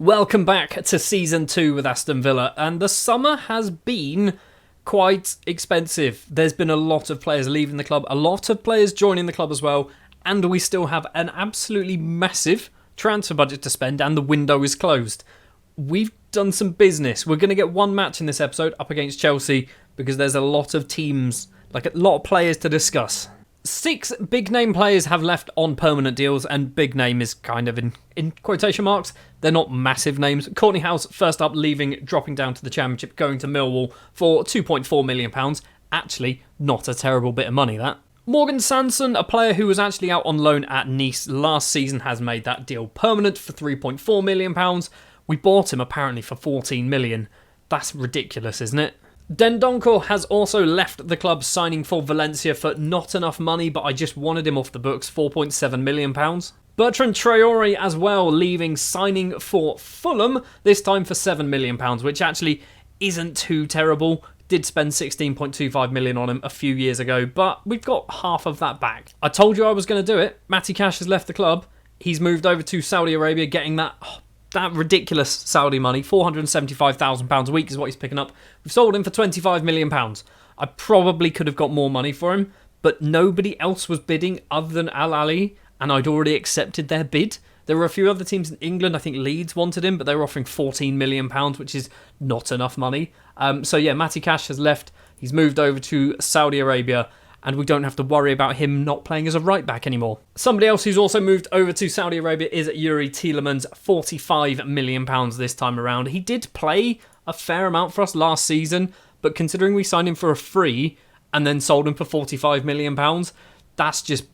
Welcome back to Season 2 with Aston Villa, and the summer has been quite expensive. There's been a lot of players leaving the club, a lot of players joining the club as well, and we still have an absolutely massive transfer budget to spend, and the window is closed. We've done some business. We're going to get one match in this episode up against Chelsea because there's a lot of teams, like a lot of players to discuss. 6 big name players have left on permanent deals, and big name is kind of in quotation marks. They're not massive names. Courtney House, first up, leaving, dropping down to the Championship, going to Millwall for £2.4 million. Actually, not a terrible bit of money, that. Morgan Sanson, a player who was actually out on loan at Nice last season, has made that deal permanent for £3.4 million. We bought him apparently for £14 million. That's ridiculous, isn't it? Dendoncker has also left the club, signing for Valencia for not enough money, but I just wanted him off the books, £4.7 million. Bertrand Traore as well, leaving, signing for Fulham, this time for £7 million, which actually isn't too terrible. Did spend £16.25 million on him a few years ago, but we've got half of that back. I told you I was going to do it. Matty Cash has left the club. He's moved over to Saudi Arabia, getting that ridiculous Saudi money, £475,000 a week is what he's picking up. We've sold him for £25 million. I probably could have got more money for him, but nobody else was bidding other than Al Ahly, and I'd already accepted their bid. There were a few other teams in England, I think Leeds wanted him, but they were offering £14 million, which is not enough money. Matty Cash has left. He's moved over to Saudi Arabia, and we don't have to worry about him not playing as a right-back anymore. Somebody else who's also moved over to Saudi Arabia is Yuri Tielemans, £45 million this time around. He did play a fair amount for us last season, but considering we signed him for a free and then sold him for £45 million, that's just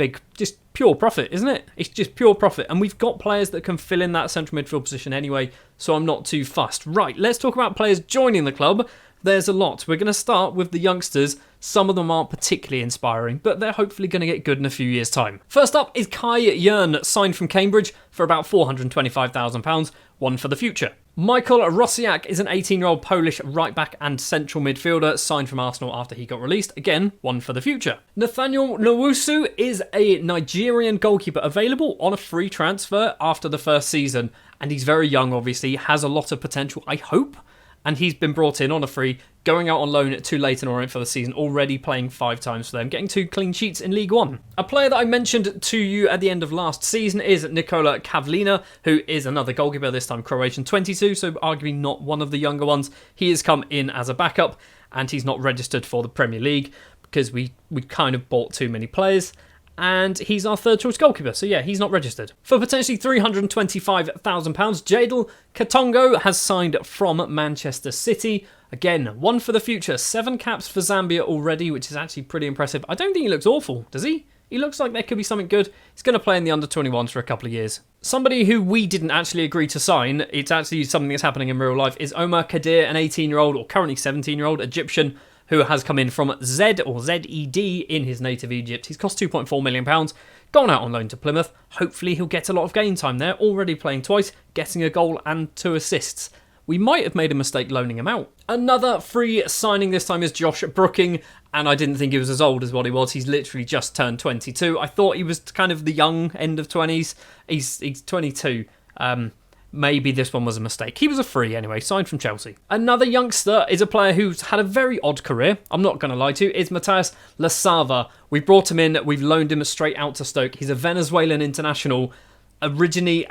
pure profit, isn't it? It's just pure profit. And we've got players that can fill in that central midfield position anyway, so I'm not too fussed. Right, let's talk about players joining the club. There's a lot. We're going to start with the youngsters. Some of them aren't particularly inspiring, but they're hopefully going to get good in a few years' time. First up is Kai Jern, signed from Cambridge for about £425,000, one for the future. Michael Rosiak is an 18-year-old Polish right-back and central midfielder, signed from Arsenal after he got released. Again, one for the future. Nathaniel Nwosu is a Nigerian goalkeeper available on a free transfer after the first season, and he's very young, obviously, has a lot of potential, I hope. And he's been brought in on a free, going out on loan to Leyton Orient for the season, already playing 5 times for them, getting 2 clean sheets in League One. A player that I mentioned to you at the end of last season is Nikola Kavlina, who is another goalkeeper, this time Croatian, 22, so arguably not one of the younger ones. He has come in as a backup, and he's not registered for the Premier League because we kind of bought too many players. And he's our third choice goalkeeper, so yeah, he's not registered. For potentially £325,000, Jadel Katongo has signed from Manchester City. Again, one for the future. 7 caps for Zambia already, which is actually pretty impressive. I don't think he looks awful, does he? He looks like there could be something good. He's going to play in the under-21s for a couple of years. Somebody who we didn't actually agree to sign, it's actually something that's happening in real life, is Omar Kadir, an 18-year-old, or currently 17-year-old Egyptian, who has come in from Zed in his native Egypt. He's cost £2.4 million, gone out on loan to Plymouth. Hopefully he'll get a lot of game time there, already playing twice, getting a goal and 2 assists. We might have made a mistake loaning him out. Another free signing this time is Josh Brooking, and I didn't think he was as old as what he was. He's literally just turned 22. I thought he was kind of the young end of 20s. He's 22. Maybe this one was a mistake. He was a free anyway, signed from Chelsea. Another youngster is a player who's had a very odd career, I'm not going to lie to you, is Matheus Lasava. We brought him in, we've loaned him straight out to Stoke. He's a Venezuelan international, originally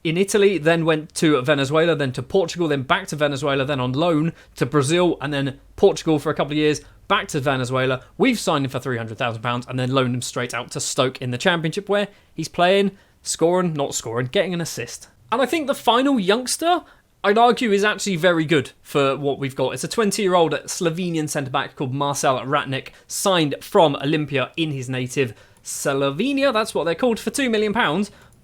in Italy, then went to Venezuela, then to Portugal, then back to Venezuela, then on loan to Brazil, and then Portugal for a couple of years, back to Venezuela. We've signed him for £300,000 and then loaned him straight out to Stoke in the Championship, where he's playing, getting an assist. And I think the final youngster, I'd argue, is actually very good for what we've got. It's a 20-year-old Slovenian centre-back called Marcel Ratnik, signed from Olympia in his native Slovenia, that's what they're called, for £2 million.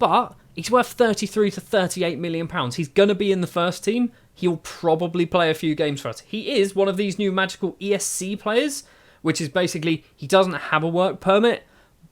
But he's worth £33 to £38 million. He's going to be in the first team. He'll probably play a few games for us. He is one of these new magical ESC players, which is basically he doesn't have a work permit,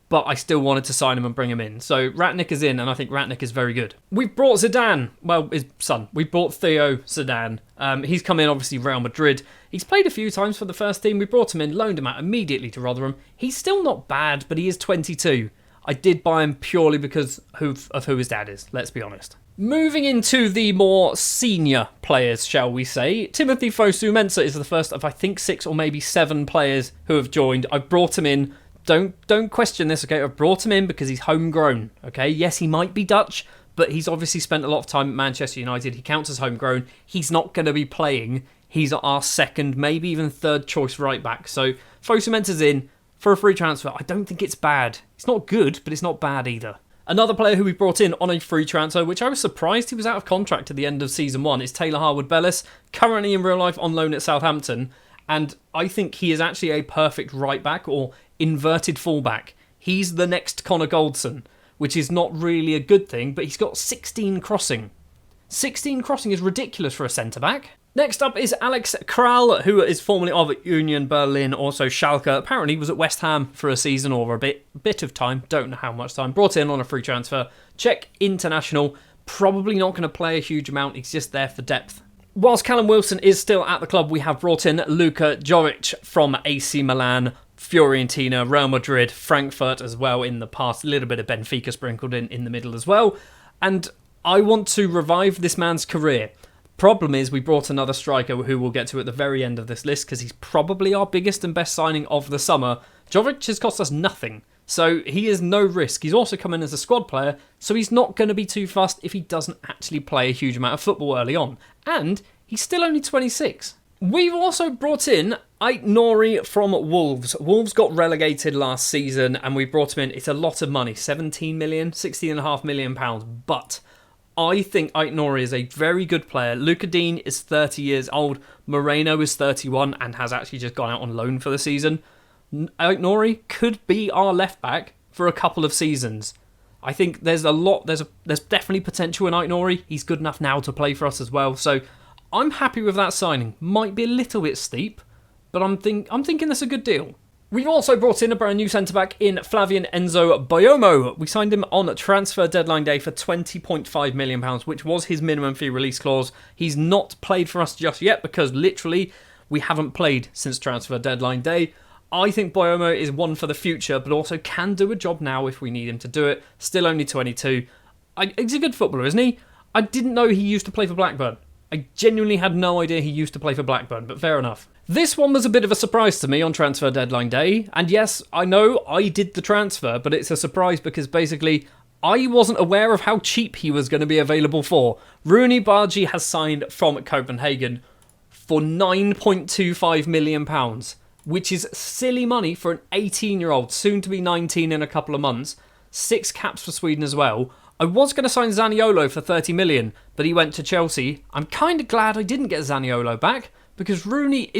but I still wanted to sign him and bring him in. So Ratnik is in, and I think Ratnik is very good. We've brought Zidane, well, his son. We brought Theo Zidane. He's come in, obviously, Real Madrid. He's played a few times for the first team. We brought him in, loaned him out immediately to Rotherham. He's still not bad, but he is 22. I did buy him purely because of who his dad is, let's be honest. Moving into the more senior players, shall we say, Timothy Fosu-Mensah is the first of, I think, 6 or maybe 7 players who have joined. I've brought him in. Don't question this, okay? I've brought him in because he's homegrown, okay? Yes, he might be Dutch, but he's obviously spent a lot of time at Manchester United. He counts as homegrown. He's not going to be playing. He's our second, maybe even third choice right back. So Fosu-Mensah's in for a free transfer. I don't think it's bad. It's not good, but it's not bad either. Another player who we brought in on a free transfer, which I was surprised he was out of contract at the end of Season 1, is Taylor Harwood-Bellis, currently in real life on loan at Southampton. And I think he is actually a perfect right back or inverted fullback. He's the next Connor Goldson, which is not really a good thing, but he's got 16 crossing. 16 crossing is ridiculous for a centre-back. Next up is Alex Kral, who is formerly of Union Berlin, also Schalke. Apparently was at West Ham for a season or a bit of time, don't know how much time. Brought in on a free transfer. Czech international, probably not going to play a huge amount, he's just there for depth. Whilst Callum Wilson is still at the club, we have brought in Luka Jovic from AC Milan, Fiorentina, Real Madrid, Frankfurt as well in the past. A little bit of Benfica sprinkled in the middle as well. And I want to revive this man's career. Problem is, we brought another striker who we'll get to at the very end of this list because he's probably our biggest and best signing of the summer. Jovic has cost us nothing, so he is no risk. He's also come in as a squad player, so he's not going to be too fussed if he doesn't actually play a huge amount of football early on. And he's still only 26. We've also brought in Ait-Nouri from Wolves. Wolves got relegated last season and we brought him in. It's a lot of money, 17 million, 16.5 million pounds, but I think Ait-Nouri is a very good player. Luca Dean is 30 years old. Moreno is 31 and has actually just gone out on loan for the season. Ait-Nouri could be our left back for a couple of seasons. I think there's definitely potential in Ait-Nouri. He's good enough now to play for us as well. So I'm happy with that signing. Might be a little bit steep, but I'm thinking that's a good deal. We've also brought in a brand new centre-back in Flavian Enzo Boyomo. We signed him on transfer deadline day for £20.5 million, which was his minimum fee release clause. He's not played for us just yet because literally we haven't played since transfer deadline day. I think Boyomo is one for the future, but also can do a job now if we need him to do it. Still only 22. He's a good footballer, isn't he? I didn't know he used to play for Blackburn. I genuinely had no idea he used to play for Blackburn, but fair enough. This one was a bit of a surprise to me on transfer deadline day, and yes, I know I did the transfer, but it's a surprise because basically I wasn't aware of how cheap he was going to be available for. Rooney Bargi has signed from Copenhagen for £9.25 million, which is silly money for an 18-year-old, soon to be 19 in a couple of months. 6 caps for Sweden as well. I was going to sign Zaniolo for 30 million, but he went to Chelsea. I'm kind of glad I didn't get Zaniolo back because Rooney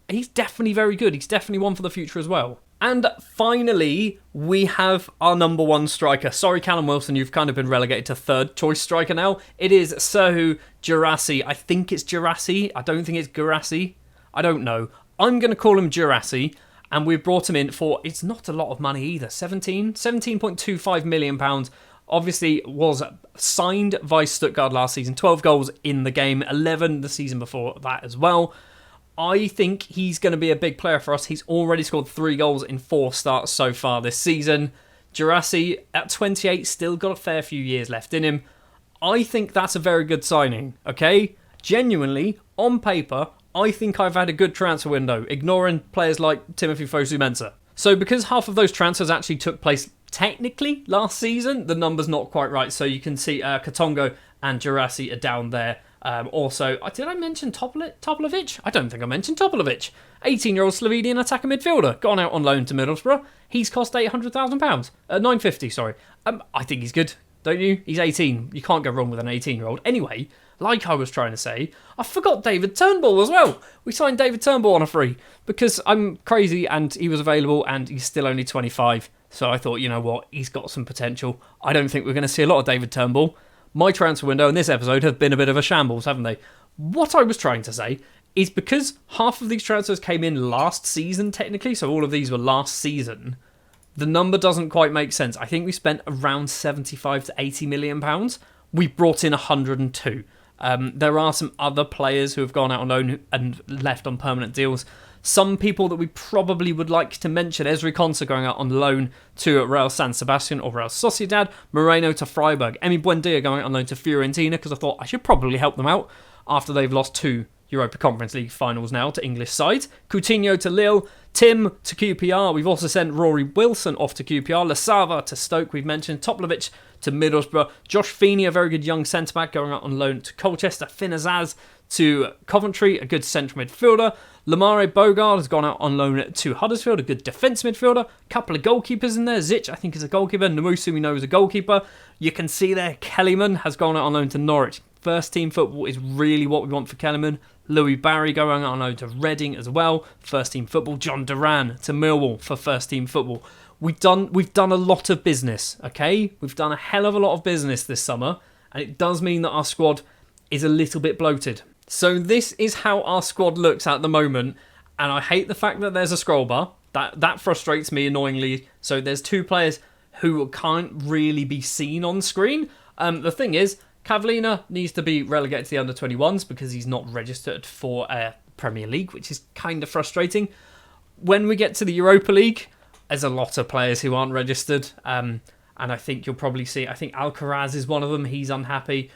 he's definitely very good. He's definitely one for the future as well. And finally, we have our number one striker. Sorry, Callum Wilson, you've kind of been relegated to third choice striker now. It is Serhou Guirassy. I think it's Guirassy. I don't think it's Guirassy. I don't know. I'm going to call him Guirassy. And we've brought him in for, it's not a lot of money either, 17.25 million pounds. Obviously was signed by Stuttgart last season, 12 goals in the game, 11 the season before that as well. I think he's going to be a big player for us. He's already scored 3 goals in 4 starts so far this season. Guirassy, at 28, still got a fair few years left in him. I think that's a very good signing, okay? Genuinely, on paper, I think I've had a good transfer window, ignoring players like Timothy Fosu-Mensah. So because half of those transfers actually took place technically last season, the number's not quite right. So you can see Katongo and Guirassy are down there. Also, did I mention Topolovic? I don't think I mentioned Topolovic. 18-year-old Slovenian attacker midfielder, gone out on loan to Middlesbrough. He's cost £800,000. 950, sorry. I think he's good, don't you? He's 18. You can't go wrong with an 18-year-old. Anyway, like I was trying to say, I forgot David Turnbull as well. We signed David Turnbull on a free because I'm crazy and he was available and he's still only 25. So I thought, you know what, he's got some potential. I don't think we're going to see a lot of David Turnbull. My transfer window in this episode have been a bit of a shambles, haven't they? What I was trying to say is because half of these transfers came in last season, technically, so all of these were last season, the number doesn't quite make sense. I think we spent around 75 to 80 million pounds. We brought in 102. There are some other players who have gone out on loan and left on permanent deals. Some people that we probably would like to mention: Ezri Konsa going out on loan to Real San Sebastian or Real Sociedad, Moreno to Freiburg, Emi Buendia going out on loan to Fiorentina, because I thought I should probably help them out after they've lost 2 Europa Conference League finals now to English sides. Coutinho to Lille, Tim to QPR. We've also sent Rory Wilson off to QPR, Lasava to Stoke, we've mentioned, Toplovic to Middlesbrough, Josh Feeney, a very good young centre-back, going out on loan to Colchester, Finn Azaz to Coventry, a good central midfielder. Lamare Bogard has gone out on loan to Huddersfield, a good defence midfielder. Couple of goalkeepers in there. Zich, I think, is a goalkeeper. Namusu, we know, is a goalkeeper. You can see there, Kellyman has gone out on loan to Norwich. First team football is really what we want for Kellyman. Louis Barry going out on loan to Reading as well. First team football. John Duran to Millwall for first team football. We've done a lot of business, okay? We've done a hell of a lot of business this summer, and it does mean that our squad is a little bit bloated. So this is how our squad looks at the moment, and I hate the fact that there's a scroll bar. That frustrates me annoyingly. So there's 2 players who can't really be seen on screen. The thing is, Cavallina needs to be relegated to the under-21s because he's not registered for Premier League, which is kind of frustrating. When we get to the Europa League, there's a lot of players who aren't registered, and I think you'll probably see, I think Alcaraz is one of them, he's unhappy.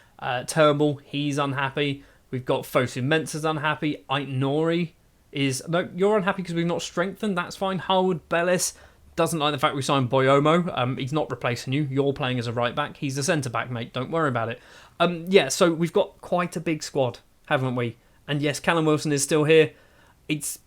Turnbull, he's unhappy. We've got Fosu Mensah's unhappy. Ait Nori is... No, you're unhappy because we've not strengthened. That's fine. Harwood Bellis doesn't like the fact we signed Boyomo. He's not replacing you. You're playing as a right-back. He's a centre-back, mate. Don't worry about it. Yeah, so we've got quite a big squad, haven't we? And yes, Callum Wilson is still here. He's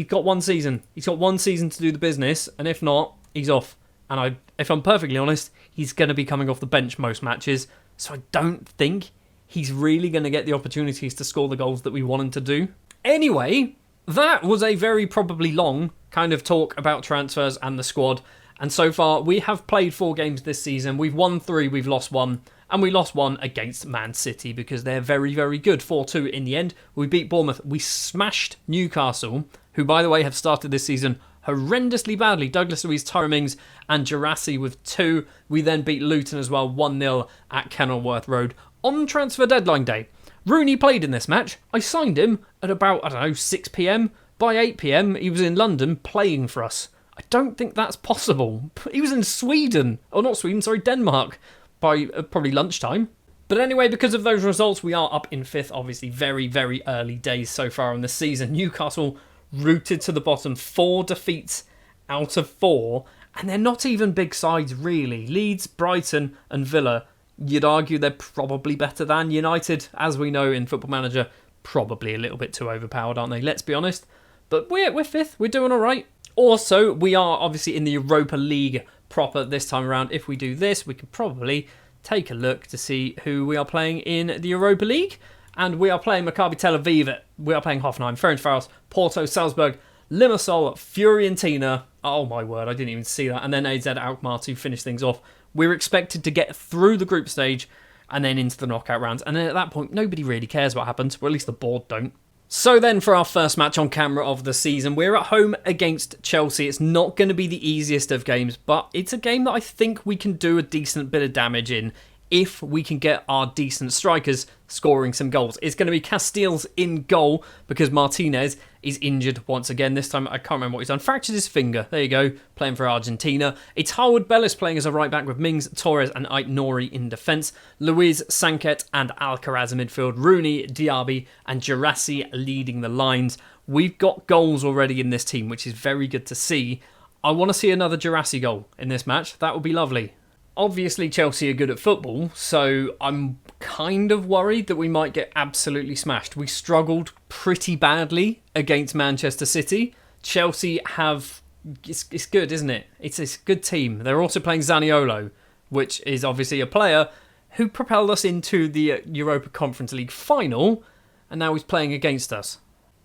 got 1 season. He's got 1 season to do the business, and if not, he's off. And if I'm perfectly honest, he's going to be coming off the bench most matches, so I don't think he's really going to get the opportunities to score the goals that we want him to do. Anyway, that was a very probably long kind of talk about transfers and the squad. And so far, we have played 4 games this season. We've won 3, we've lost 1. And we lost 1 against Man City because they're very, very good. 4-2 in the end. We beat Bournemouth. We smashed Newcastle, who, by the way, have started this season horrendously badly. Douglas Luiz, Tyrone Mings and Gerassi with 2. We then beat Luton as well, 1-0 at Kenilworth Road on transfer deadline day. Rooney played in this match. I signed him at about, 6 p.m. By 8 p.m, he was in London playing for us. I don't think that's possible. He was in Sweden. Oh, not Sweden, sorry, Denmark. By probably lunchtime. But anyway, because of those results, we are up in 5th. Obviously, very, very early days so far in the season. Newcastle rooted to the bottom. 4 defeats out of 4. And they're not even big sides, really. Leeds, Brighton and Villa, you'd argue they're probably better than United. As we know in Football Manager, probably a little bit too overpowered, aren't they? Let's be honest. But we're 5th. We're doing all right. Also, we are obviously in the Europa League proper this time around. If we do this, we could probably take a look to see who we are playing in the Europa League. And we are playing Maccabi Tel Aviv. We are playing Hoffenheim, Ferencváros, Porto, Salzburg, Limassol, Fiorentina. Oh my word, I didn't even see that. And then AZ Alkmaar to finish things off. We're expected to get through the group stage and then into the knockout rounds. And then at that point, nobody really cares what happens. Or at least the board don't. So then for our first match on camera of the season, we're at home against Chelsea. It's not going to be the easiest of games, but it's a game that I think we can do a decent bit of damage in if we can get our decent strikers scoring some goals. It's going to be Castells in goal because Martinez is injured once again. This time, I can't remember what he's done. Fractured his finger. There you go, playing for Argentina. It's Harwood Bellis playing as a right-back with Mings, Torres and Ait Nori in defence. Luiz, Sanket and Alcaraz in midfield. Rooney, Diaby and Gerassi leading the lines. We've got goals already in this team, which is very good to see. I want to see another Gerassi goal in this match. That would be lovely. Obviously, Chelsea are good at football, so I'm kind of worried that we might get absolutely smashed. We struggled pretty badly against Manchester City. Chelsea have... It's good, isn't it? It's a good team. They're also playing Zaniolo, which is obviously a player who propelled us into the Europa Conference League final, and now he's playing against us.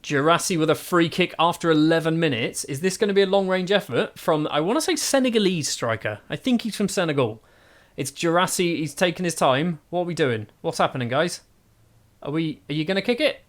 Gerassi with a free kick after 11 minutes. Is this going to be a long-range effort from, I want to say, Senegalese striker? I think he's from Senegal. It's Gerassi. He's taking his time. What are we doing? What's happening, guys? Are you going to kick it?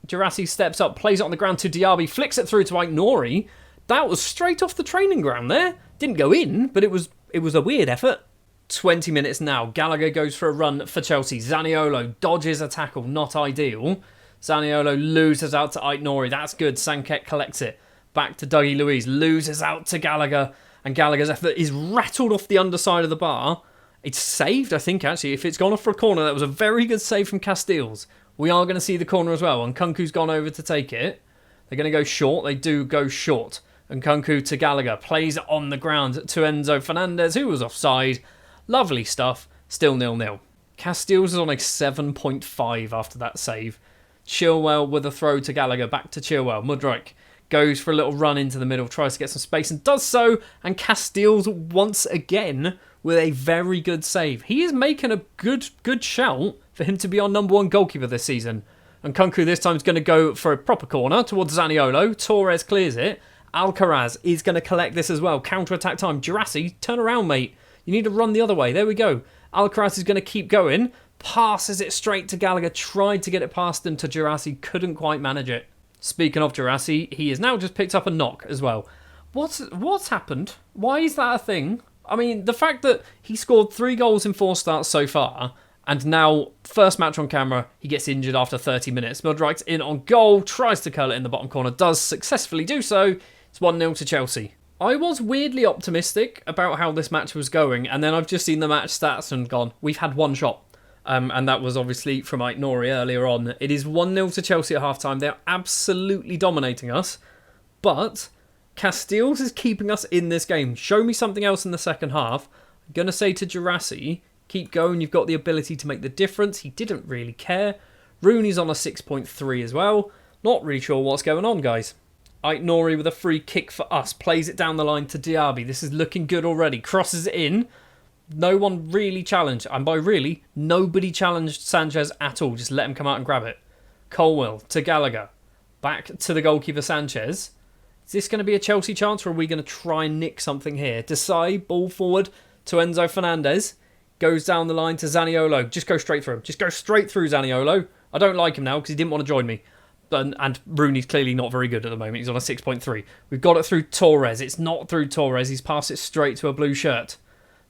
Gerassi steps up, plays it on the ground to Diaby, flicks it through to Ait Nori. That was straight off the training ground there. Didn't go in, but it was a weird effort. 20 minutes now. Gallagher goes for a run for Chelsea. Zaniolo dodges a tackle. Not ideal. Zaniolo loses out to Aït-Nouri. That's good. Sanket collects it. Back to Dougie Luiz. Loses out to Gallagher. And Gallagher's effort is rattled off the underside of the bar. It's saved, I think, actually. If it's gone off for a corner, that was a very good save from Castiles. We are going to see the corner as well. And Nkunku's gone over to take it. They're going to go short. They do go short. And Nkunku to Gallagher. Plays it on the ground to Enzo Fernandez, who was offside. Lovely stuff. Still 0-0. Castiles is on a 7.5 after that save. Chilwell with a throw to Gallagher. Back to Chilwell. Mudryk goes for a little run into the middle. Tries to get some space and does so. And Castiles once again with a very good save. He is making a good shout for him to be our number one goalkeeper this season. And Nkunku this time is going to go for a proper corner towards Zaniolo. Torres clears it. Alcaraz is going to collect this as well. Counter-attack time. Girassi, turn around, mate. You need to run the other way. There we go. Alcaraz is going to keep going. Passes it straight to Gallagher. Tried to get it past him to Girassi. Couldn't quite manage it. Speaking of Girassi, he has now just picked up a knock as well. What's happened? Why is that a thing? I mean, the fact that he scored 3 goals in 4 starts so far, and now, first match on camera, he gets injured after 30 minutes. Mudryk's in on goal, tries to curl it in the bottom corner, does successfully do so. It's 1-0 to Chelsea. I was weirdly optimistic about how this match was going, and then I've just seen the match stats and gone, we've had 1 shot. And that was obviously from Aït-Nouri earlier on. It is 1-0 to Chelsea at half-time. They're absolutely dominating us, but Castiles is keeping us in this game. Show me something else in the second half. I'm going to say to Girassi, keep going, you've got the ability to make the difference. He didn't really care. Rooney's on a 6.3 as well. Not really sure what's going on, guys. Aït-Nouri with a free kick for us. Plays it down the line to Diaby. This is looking good already. Crosses it in. No one really challenged. And by really, nobody challenged Sanchez at all. Just let him come out and grab it. Colwill to Gallagher. Back to the goalkeeper Sanchez. Is this going to be a Chelsea chance or are we going to try and nick something here? Desai, ball forward to Enzo Fernandez. Goes down the line to Zaniolo. Just go straight through him. Just go straight through Zaniolo. I don't like him now because he didn't want to join me. And Rooney's clearly not very good at the moment. He's on a 6.3. We've got it through Torres. It's not through Torres. He's passed it straight to a blue shirt.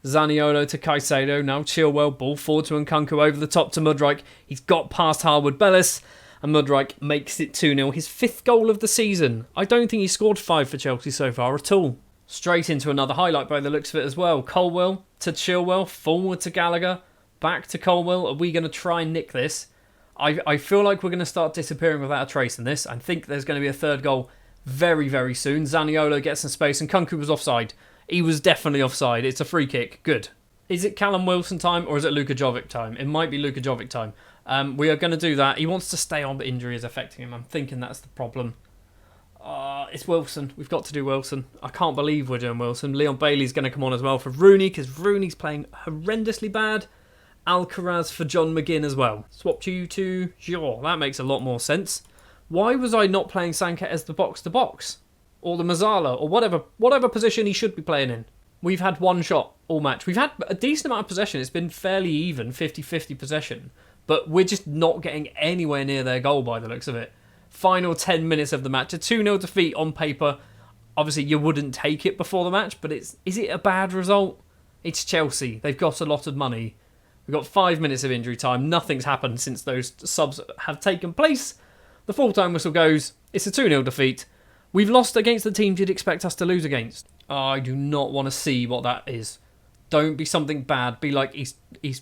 Zaniolo to Caicedo. Now Chilwell. Ball forward to Nkunku over the top to Mudryk. He's got past Harwood Bellis. And Mudryk makes it 2-0. His 5th goal of the season. I don't think he scored 5 for Chelsea so far at all. Straight into another highlight by the looks of it as well. Colwill to Chilwell. Forward to Gallagher. Back to Colwill. Are we going to try and nick this? I feel like we're going to start disappearing without a trace in this. I think there's going to be a 3rd goal very, very soon. Zaniolo gets some space and Nkunku was offside. He was definitely offside. It's a free kick. Good. Is it Callum Wilson time or is it Luka Jovic time? It might be Luka Jovic time. We are going to do that. He wants to stay on, but injury is affecting him. I'm thinking that's the problem. It's Wilson. We've got to do Wilson. I can't believe we're doing Wilson. Leon Bailey's going to come on as well for Rooney because Rooney's playing horrendously bad. Alcaraz for John McGinn as well. Swapped you to Giroud. That makes a lot more sense. Why was I not playing Sanket as the box-to-box? Or the Mazzala, or whatever position he should be playing in. We've had 1 shot all match. We've had a decent amount of possession. It's been fairly even, 50-50 possession. But we're just not getting anywhere near their goal by the looks of it. Final 10 minutes of the match. A 2-0 defeat on paper. Obviously, you wouldn't take it before the match, but is it a bad result? It's Chelsea. They've got a lot of money. We've got 5 minutes of injury time. Nothing's happened since those subs have taken place. The full-time whistle goes. It's a 2-0 defeat. We've lost against the teams you'd expect us to lose against. I do not want to see what that is. Don't be something bad. Be like he's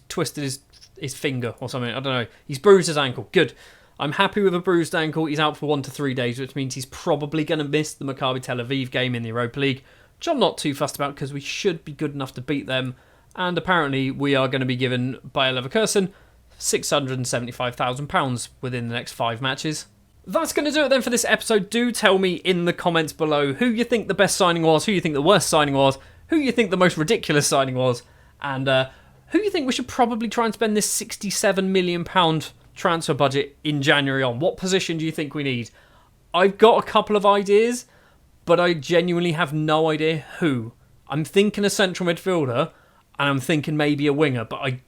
twisted his finger or something. I don't know. He's bruised his ankle. Good. I'm happy with a bruised ankle. He's out for 1 to 3 days, which means he's probably going to miss the Maccabi Tel Aviv game in the Europa League, which I'm not too fussed about because we should be good enough to beat them. And apparently we are going to be given Bayer Leverkusen £675,000 within the next 5 matches. That's going to do it then for this episode. Do tell me in the comments below who you think the best signing was, who you think the worst signing was, who you think the most ridiculous signing was, and who you think we should probably try and spend this £67 million transfer budget in January on. What position do you think we need? I've got a couple of ideas, but I genuinely have no idea who. I'm thinking a central midfielder, and I'm thinking maybe a winger, but I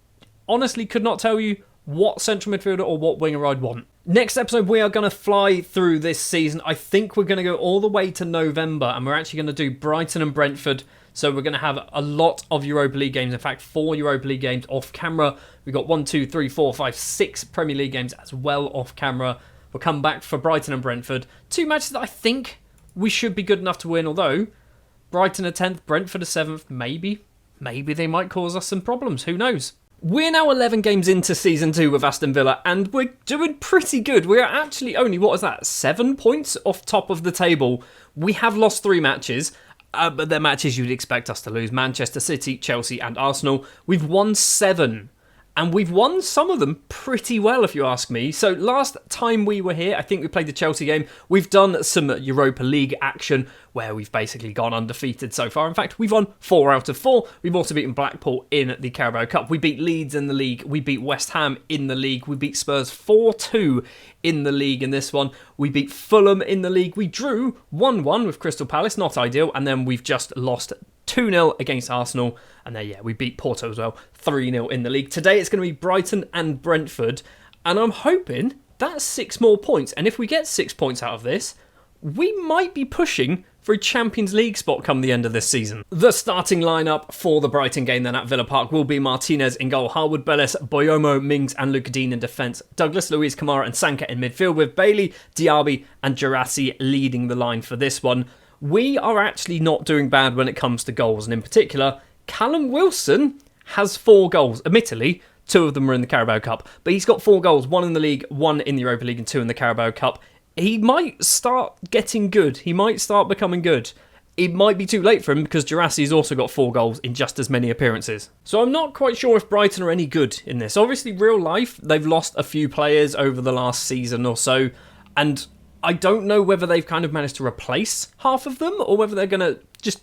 honestly could not tell you what central midfielder or what winger I'd want. Next episode, we are going to fly through this season. I think we're going to go all the way to November, and we're actually going to do Brighton and Brentford. So we're going to have a lot of Europa League games. In fact, 4 Europa League games off camera. We've got 1, 2, 3, 4, 5, 6 Premier League games as well off camera. We'll come back for Brighton and Brentford. 2 matches that I think we should be good enough to win, although Brighton are 10th, Brentford are 7th. Maybe they might cause us some problems. Who knows? We're now 11 games into Season 2 with Aston Villa, and we're doing pretty good. We are actually only, 7 points off top of the table. We have lost 3 matches, but they're matches you'd expect us to lose. Manchester City, Chelsea and Arsenal. We've won 7. And we've won some of them pretty well, if you ask me. So last time we were here, I think we played the Chelsea game. We've done some Europa League action where we've basically gone undefeated so far. In fact, we've won 4 out of 4. We've also beaten Blackpool in the Carabao Cup. We beat Leeds in the league. We beat West Ham in the league. We beat Spurs 4-2 in the league in this one. We beat Fulham in the league. We drew 1-1 with Crystal Palace, not ideal. And then we've just lost 2-0 against Arsenal. And then, we beat Porto as well, 3-0 in the league. Today it's going to be Brighton and Brentford. And I'm hoping that's 6 more points. And if we get 6 points out of this, we might be pushing for a Champions League spot come the end of this season. The starting lineup for the Brighton game then at Villa Park will be Martinez in goal, Harwood, Bellis, Boyomo, Mings and Luca Dean in defence, Douglas, Luiz, Kamara and Sanka in midfield with Bailey, Diaby and Girassi leading the line for this one. We are actually not doing bad when it comes to goals, and in particular, Callum Wilson has 4 goals. Admittedly, 2 of them are in the Carabao Cup, but he's got 4 goals, 1 in the league, 1 in the Europa League and 2 in the Carabao Cup. He might start getting good. He might start becoming good. It might be too late for him because Gerassi's also got 4 goals in just as many appearances. So I'm not quite sure if Brighton are any good in this. Obviously, real life, they've lost a few players over the last season or so, and I don't know whether they've kind of managed to replace half of them or whether they're going to just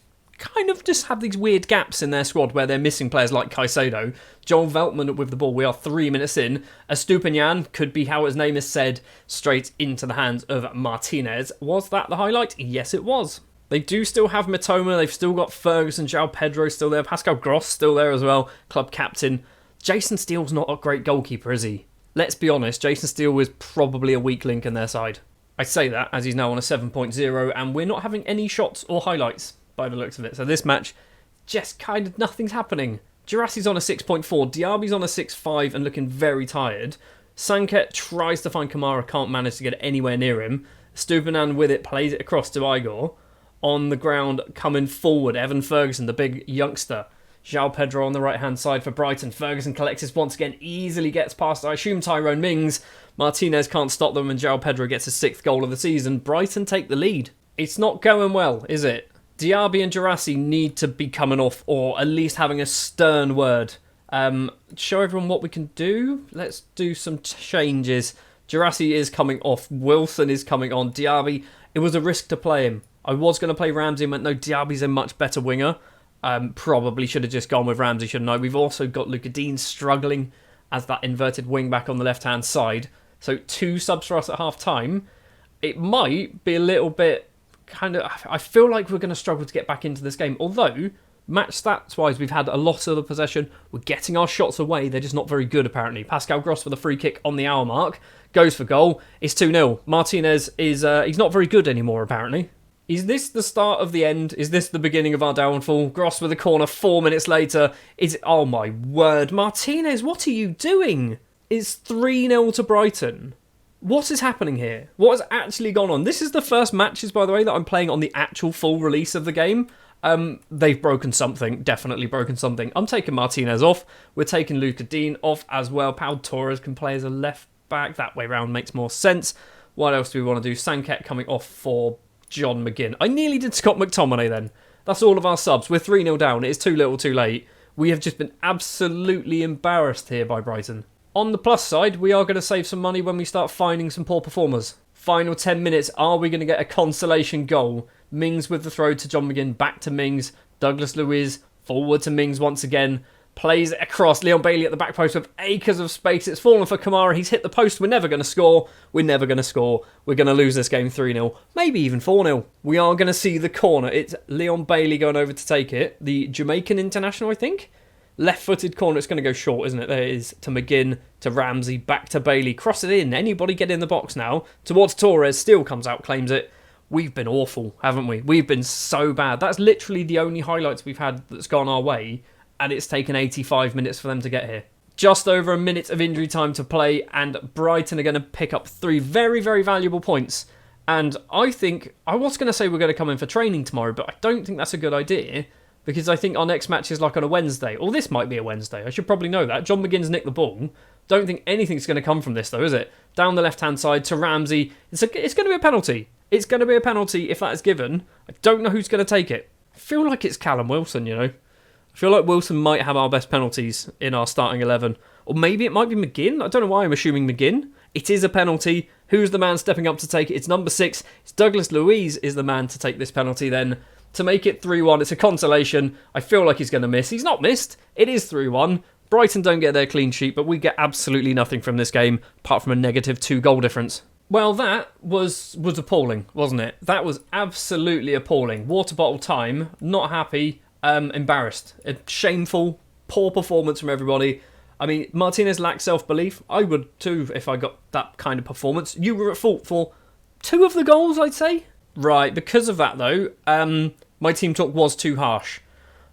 have these weird gaps in their squad where they're missing players like Caicedo. Joel Veltman with the ball. We are 3 minutes in. Estupiñán could be how his name is said, straight into the hands of Martinez. Was that the highlight? Yes, it was. They do still have Mitoma. They've still got Ferguson, João Pedro still there. Pascal Gross still there as well, club captain. Jason Steele's not a great goalkeeper, is he? Let's be honest, Jason Steele is probably a weak link in their side. I say that as he's now on a 7.0 and we're not having any shots or highlights by the looks of it. So this match, just kind of nothing's happening. Gerassi's on a 6.4, Diaby's on a 6.5 and looking very tired. Sanka tries to find Kamara, can't manage to get anywhere near him. Estupiñán with it, plays it across to Igor. On the ground, coming forward, Evan Ferguson, the big youngster. João Pedro on the right-hand side for Brighton. Ferguson collects this once again, easily gets past, I assume, Tyrone Mings. Martinez can't stop them and João Pedro gets his 6th goal of the season. Brighton take the lead. It's not going well, is it? Diaby and Girassi need to be coming off or at least having a stern word. Show everyone what we can do. Let's do some changes. Girassi is coming off. Wilson is coming on. Diaby, it was a risk to play him. I was going to play Ramsey and went, no, Diaby's a much better winger. Probably should have just gone with Ramsey, shouldn't I? We've also got Luca Dean struggling as that inverted wing back on the left-hand side. So 2 subs for us at half-time. It might be a little bit I feel like we're going to struggle to get back into this game. Although, match stats-wise, we've had a lot of the possession. We're getting our shots away. They're just not very good, apparently. Pascal Gross with a free kick on the hour mark. Goes for goal. It's 2-0. Martinez is he's not very good anymore, apparently. Is this the start of the end? Is this the beginning of our downfall? Gross with a corner 4 minutes later. Oh my word. Martinez, what are you doing? It's 3-0 to Brighton. What is happening here? What has actually gone on? This is the first matches, by the way, that I'm playing on the actual full release of the game. They've broken something. Definitely broken something. I'm taking Martinez off. We're taking Luca Dean off as well. Pau Torres can play as a left back. That way round makes more sense. What else do we want to do? Sanket coming off for John McGinn. I nearly did Scott McTominay then. That's all of our subs. We're 3-0 down. It is too little too late. We have just been absolutely embarrassed here by Brighton. On the plus side, we are going to save some money when we start finding some poor performers. Final 10 minutes, are we going to get a consolation goal? Mings with the throw to John McGinn, back to Mings. Douglas Luiz, forward to Mings once again. Plays it across, Leon Bailey at the back post with acres of space. It's fallen for Kamara, he's hit the post. We're never going to score. We're never going to score. We're going to lose this game 3-0, maybe even 4-0. We are going to see the corner. It's Leon Bailey going over to take it. The Jamaican international, I think. Left-footed corner, it's going to go short, isn't it? There it is, to McGinn, to Ramsey, back to Bailey. Cross it in. Anybody get in the box now? Towards Torres, Steele comes out, claims it. We've been awful, haven't we? We've been so bad. That's literally the only highlights we've had that's gone our way, and it's taken 85 minutes for them to get here. Just over a minute of injury time to play, and Brighton are going to pick up 3 very, very valuable points. And I was going to say we're going to come in for training tomorrow, but I don't think that's a good idea, because I think our next match is like on a Wednesday. Or this might be a Wednesday. I should probably know that. John McGinn's nicked the ball. Don't think anything's going to come from this, though, is it? Down the left-hand side to Ramsey. It's going to be a penalty. It's going to be a penalty if that is given. I don't know who's going to take it. I feel like it's Callum Wilson, you know. I feel like Wilson might have our best penalties in our starting 11. Or maybe it might be McGinn. I don't know why I'm assuming McGinn. It is a penalty. Who's the man stepping up to take it? It's number 6. It's Douglas Luiz is the man to take this penalty then. To make it 3-1, it's a consolation. I feel like he's going to miss. He's not missed. It is 3-1. Brighton don't get their clean sheet, but we get absolutely nothing from this game, apart from a negative 2 goal difference. Well, that was appalling, wasn't it? That was absolutely appalling. Water bottle time. Not happy. Embarrassed. A shameful, poor performance from everybody. I mean, Martinez lacked self-belief. I would too if I got that kind of performance. You were at fault for 2 of the goals, I'd say. Right, because of that though, my team talk was too harsh.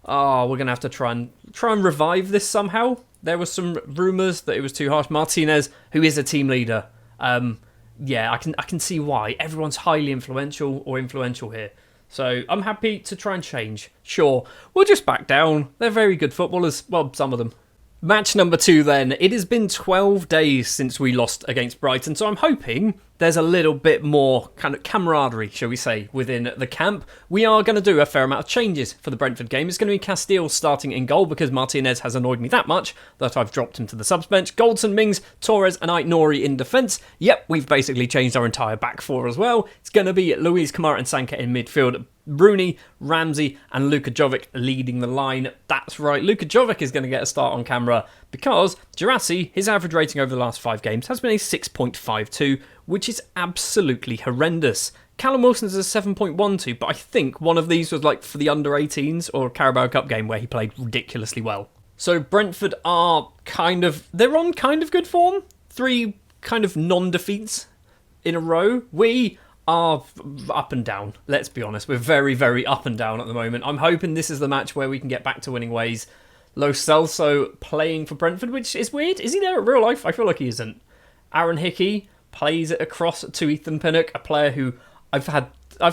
Oh, we're going to have to try and revive this somehow. There were some rumours that it was too harsh. Martinez, who is a team leader, yeah, I can see why. Everyone's highly influential here. So I'm happy to try and change. Sure, we'll just back down. They're very good footballers. Well, some of them. Match number 2 then. It has been 12 days since we lost against Brighton, so I'm hoping there's a little bit more kind of camaraderie, shall we say, within the camp. We are going to do a fair amount of changes for the Brentford game. It's going to be Castile starting in goal because Martinez has annoyed me that much that I've dropped him to the subs bench. Goldson, Mings, Torres and Ait-Nouri in defence. Yep, we've basically changed our entire back 4 as well. It's going to be Luiz, Kamara and Sanka in midfield. Rooney, Ramsey and Luka Jovic leading the line. That's right, Luka Jovic is going to get a start on camera because Girassi, his average rating over the last 5 games has been a 6.52, which is absolutely horrendous. Callum Wilson's a 7.12, but I think one of these was like for the under-18s or Carabao Cup game where he played ridiculously well. So Brentford are they're on kind of good form. 3 kind of non-defeats in a row. We are up and down, let's be honest. We're very, very up and down at the moment. I'm hoping this is the match where we can get back to winning ways. Lo Celso playing for Brentford, which is weird. Is he there in real life? I feel like he isn't. Aaron Hickey plays it across to Ethan Pinnock, a player who I've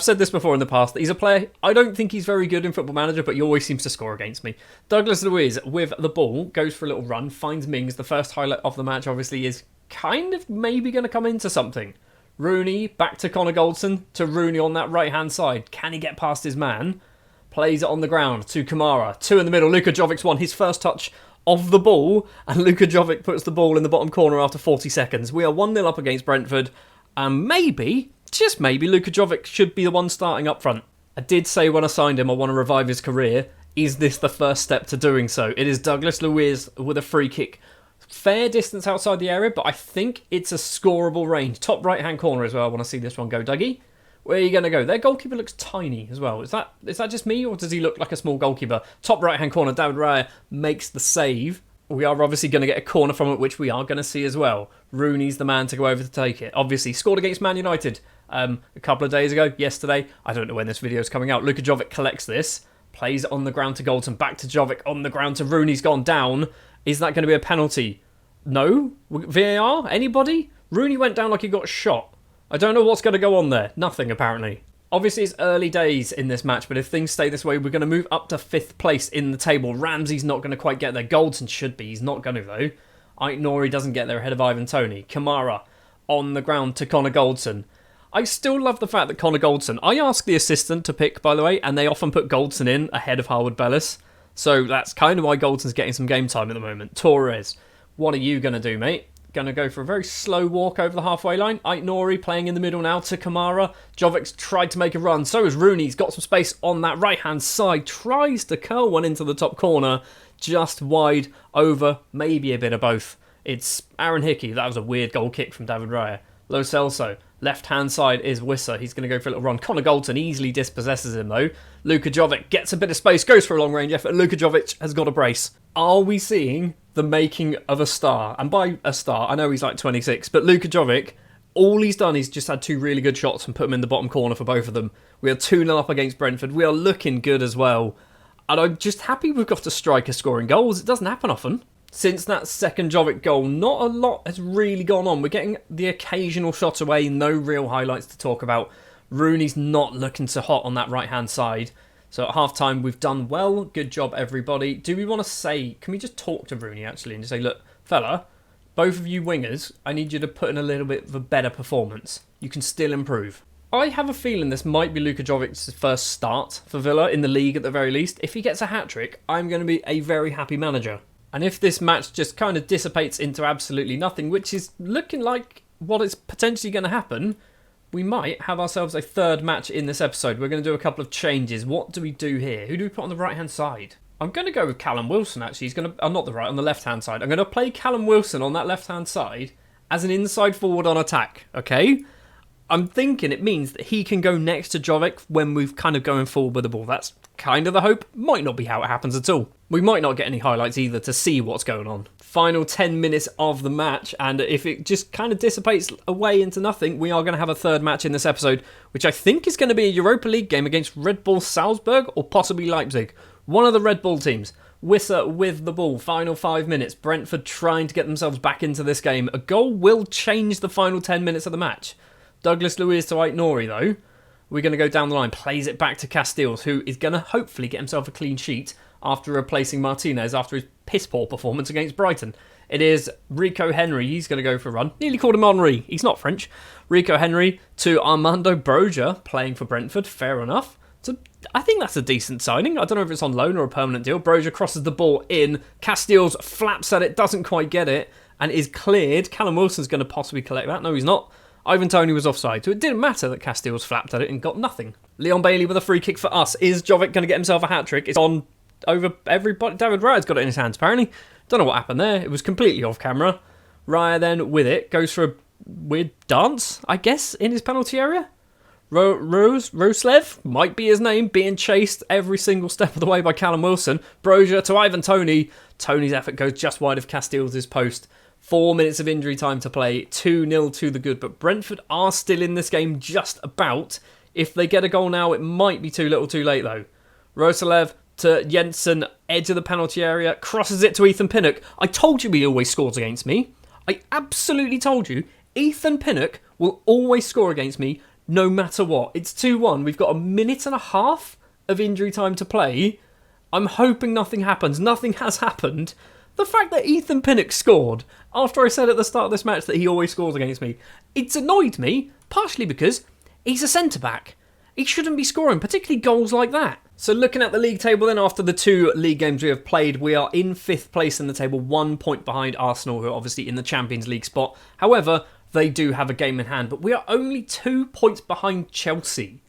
said this before in the past, that he's a player, I don't think he's very good in Football Manager, but he always seems to score against me. Douglas Luiz with the ball, goes for a little run, finds Mings. The first highlight of the match obviously is kind of maybe going to come into something. Rooney, back to Connor Goldson, to Rooney on that right-hand side. Can he get past his man? Plays it on the ground to Kamara. 2 in the middle. Luka Jovic's won his first touch of the ball, and Luka Jovic puts the ball in the bottom corner after 40 seconds. We are 1-0 up against Brentford, and maybe, just maybe, Luka Jovic should be the one starting up front. I did say when I signed him I want to revive his career. Is this the first step to doing so? It is Douglas Luiz with a free kick. Fair distance outside the area, but I think it's a scoreable range. Top right-hand corner as well. I want to see this one go. Dougie, where are you going to go? Their goalkeeper looks tiny as well. Is that just me, or does he look like a small goalkeeper? Top right-hand corner, David Raya makes the save. We are obviously going to get a corner from it, which we are going to see as well. Rooney's the man to go over to take it. Obviously, scored against Man United a couple of days ago, yesterday. I don't know when this video is coming out. Luka Jovic collects this, plays it on the ground to Goldson, back to Jovic, on the ground to Rooney's gone down. Is that going to be a penalty? No? VAR? Anybody? Rooney went down like he got shot. I don't know what's going to go on there. Nothing, apparently. Obviously, it's early days in this match, but if things stay this way, we're going to move up to 5th place in the table. Ramsey's not going to quite get there. Goldson should be. He's not going to, though. Ait-Nouri doesn't get there ahead of Ivan Toney. Kamara on the ground to Connor Goldson. I still love the fact that Connor Goldson... I ask the assistant to pick, by the way, and they often put Goldson in ahead of Harwood Bellis. So that's kind of why Goldson's getting some game time at the moment. Torres, what are you going to do, mate? Going to go for a very slow walk over the halfway line. Ait-Nouri playing in the middle now to Kamara. Jovic's tried to make a run. So has Rooney. He's got some space on that right-hand side. Tries to curl one into the top corner. Just wide over. Maybe a bit of both. It's Aaron Hickey. That was a weird goal kick from David Raya. Lo Celso. Left-hand side is Wissa. He's going to go for a little run. Connor Goldson easily dispossesses him, though. Luka Jovic gets a bit of space, goes for a long-range effort. Luka Jovic has got a brace. Are we seeing the making of a star? And by a star, I know he's like 26, but Luka Jovic, all he's done is just had 2 really good shots and put them in the bottom corner for both of them. We are 2-0 up against Brentford. We are looking good as well. And I'm just happy we've got a striker scoring goals. It doesn't happen often. Since that second Jovic goal, not a lot has really gone on. We're getting the occasional shot away, no real highlights to talk about. Rooney's not looking so hot on that right-hand side. So at half-time, we've done well. Good job, everybody. Do we want to say, can we just talk to Rooney, actually, and just say, look, fella, both of you wingers, I need you to put in a little bit of a better performance. You can still improve. I have a feeling this might be Luka Jovic's first start for Villa in the league at the very least. If he gets a hat-trick, I'm going to be a very happy manager. And if this match just kind of dissipates into absolutely nothing, which is looking like what is potentially going to happen, we might have ourselves a third match in this episode. We're going to do a couple of changes. What do we do here? Who do we put on the right-hand side? I'm going to go with Callum Wilson, actually. He's going to... not the right, on the left-hand side. I'm going to play Callum Wilson on that left-hand side as an inside forward on attack, okay? I'm thinking it means that he can go next to Jovic when we're kind of going forward with the ball. That's kind of the hope. Might not be how it happens at all. We might not get any highlights either to see what's going on. Final 10 minutes of the match, and if it just kind of dissipates away into nothing, we are going to have a third match in this episode, which I think is going to be a Europa League game against Red Bull Salzburg or possibly Leipzig. One of the Red Bull teams. Wissa with the ball. Final 5 minutes. Brentford trying to get themselves back into this game. A goal will change the final 10 minutes of the match. Douglas Luiz to Aït-Nouri, though. We're going to go down the line. Plays it back to Casteels, who is going to hopefully get himself a clean sheet after replacing Martinez after his piss-poor performance against Brighton. It is Rico Henry. He's going to go for a run. Nearly called him Henry. He's not French. Rico Henry to Armando Broja, playing for Brentford. Fair enough. So I think that's a decent signing. I don't know if it's on loan or a permanent deal. Broja crosses the ball in. Casteels flaps at it, doesn't quite get it, and is cleared. Callum Wilson's going to possibly collect that. No, he's not. Ivan Toney was offside, so it didn't matter that Casteels flapped at it and got nothing. Leon Bailey with a free kick for us. Is Jovic going to get himself a hat-trick? It's on over everybody. David Raya's got it in his hands, apparently. Don't know what happened there. It was completely off camera. Raya then, with it, goes for a weird dance, I guess, in his penalty area. Roslev might be his name, being chased every single step of the way by Callum Wilson. Broja to Ivan Toney. Toney's effort goes just wide of Casteels' post. 4 minutes of injury time to play, 2-0 to the good, but Brentford are still in this game just about. If they get a goal now, it might be too little too late though. Roslev to Jensen, edge of the penalty area, crosses it to Ethan Pinnock. I told you he always scores against me. I absolutely told you. Ethan Pinnock will always score against me, no matter what. It's 2-1. We've got a minute and a half of injury time to play. I'm hoping nothing happens. Nothing has happened. The fact that Ethan Pinnock scored after I said at the start of this match that he always scores against me, it's annoyed me, partially because he's a centre-back. He shouldn't be scoring, particularly goals like that. So looking at the league table then, after the 2 league games we have played, we are in 5th place in the table, 1 point behind Arsenal, who are obviously in the Champions League spot. However, they do have a game in hand, but we are only 2 points behind Chelsea,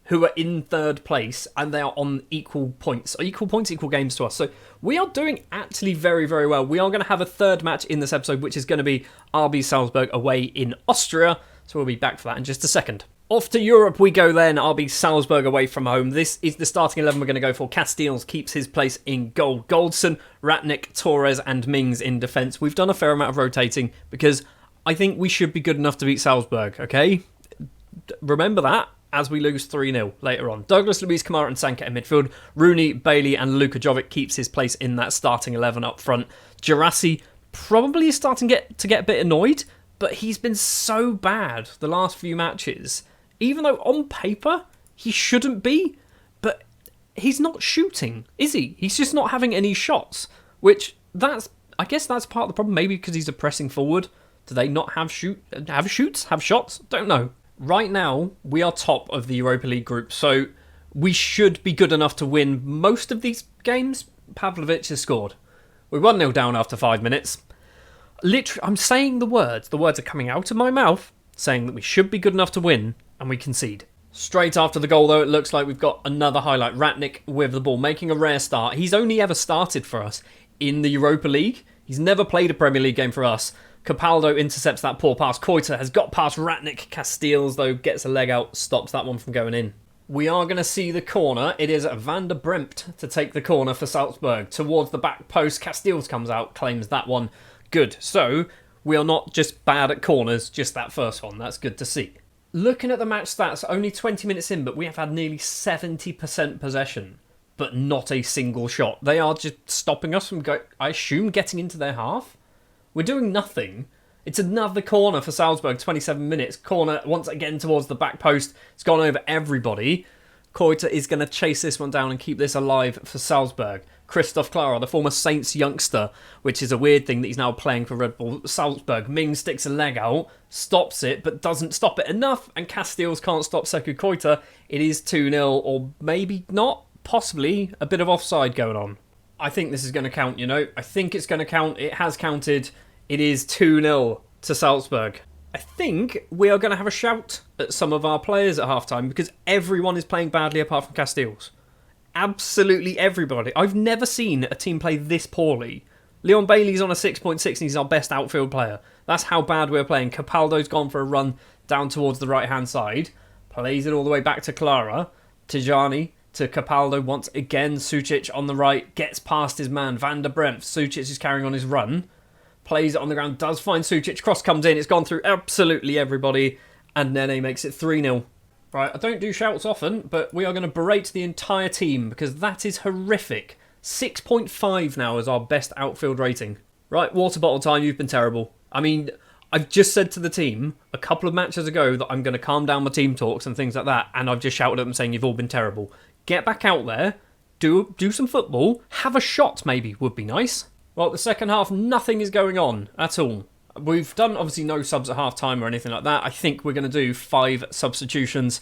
who are in 3rd place, and they are on equal points, equal games to us. So we are doing actually very, very well. We are going to have a third match in this episode, which is going to be RB Salzburg away in Austria. So we'll be back for that in just a second. Off to Europe we go then, RB Salzburg away from home. This is the starting 11 we're going to go for. Casteels keeps his place in goal. Goldson, Ratnik, Torres and Mings in defence. We've done a fair amount of rotating because I think we should be good enough to beat Salzburg, okay? Remember that as we lose 3-0 later on. Douglas Luiz, Kamara and Sanka in midfield. Rooney, Bailey and Luka Jovic keeps his place in that starting 11 up front. Gerassi probably is starting to get a bit annoyed, but he's been so bad the last few matches. Even though on paper he shouldn't be, but he's not shooting, is he? He's just not having any shots, which I guess that's part of the problem. Maybe because he's a pressing forward. Do they not have shots? Don't know. Right now, we are top of the Europa League group, so we should be good enough to win most of these games. Pavlovic has scored. We're 1-0 down after 5 minutes. Literally, I'm saying the words are coming out of my mouth, saying that we should be good enough to win, and we concede. Straight after the goal, though, it looks like we've got another highlight. Ratnik with the ball, making a rare start. He's only ever started for us in the Europa League. He's never played a Premier League game for us. Capaldo intercepts that poor pass. Koita has got past Ratnik. Casteels, though, gets a leg out, stops that one from going in. We are going to see the corner. It is Van der Brempt to take the corner for Salzburg. Towards the back post, Casteels comes out, claims that one. Good. So, we are not just bad at corners, just that first one. That's good to see. Looking at the match stats, only 20 minutes in, but we have had nearly 70% possession. but not a single shot. They are just stopping us from, I assume, getting into their half. We're doing nothing. It's another corner for Salzburg, 27 minutes. Corner once again towards the back post. It's gone over everybody. Koita is going to chase this one down and keep this alive for Salzburg. Christoph Klara, the former Saints youngster, which is a weird thing that he's now playing for Red Bull Salzburg. Ming sticks a leg out, stops it, but doesn't stop it enough, and Castells can't stop Sekou Koita. It is 2-0, or maybe not, possibly a bit of offside going on. I think this is going to count, I think it's going to count. It has counted. It is 2-0 to Salzburg. I think we are going to have a shout at some of our players at halftime because everyone is playing badly apart from Castells. Absolutely everybody. I've never seen a team play this poorly. Leon Bailey's on a 6.6 and he's our best outfield player. That's how bad we're playing. Capaldo's gone for a run down towards the right-hand side. Plays it all the way back to Klara. Tijani to Capaldo once again. Sucic on the right. Gets past his man. Van der Brempt. Sucic is carrying on his run. Plays it on the ground. Does find Sucic. Cross comes in. It's gone through absolutely everybody. And Nene makes it 3-0. Right, I don't do shouts often, but we are going to berate the entire team because that is horrific. 6.5 now is our best outfield rating. Right, water bottle time, you've been terrible. I mean, I've just said to the team a couple of matches ago that I'm going to calm down my team talks and things like that, and I've just shouted at them saying you've all been terrible. Get back out there, do some football, have a shot maybe would be nice. Well, the second half, nothing is going on at all. We've done, obviously, no subs at half-time or anything like that. I think we're going to do 5 substitutions.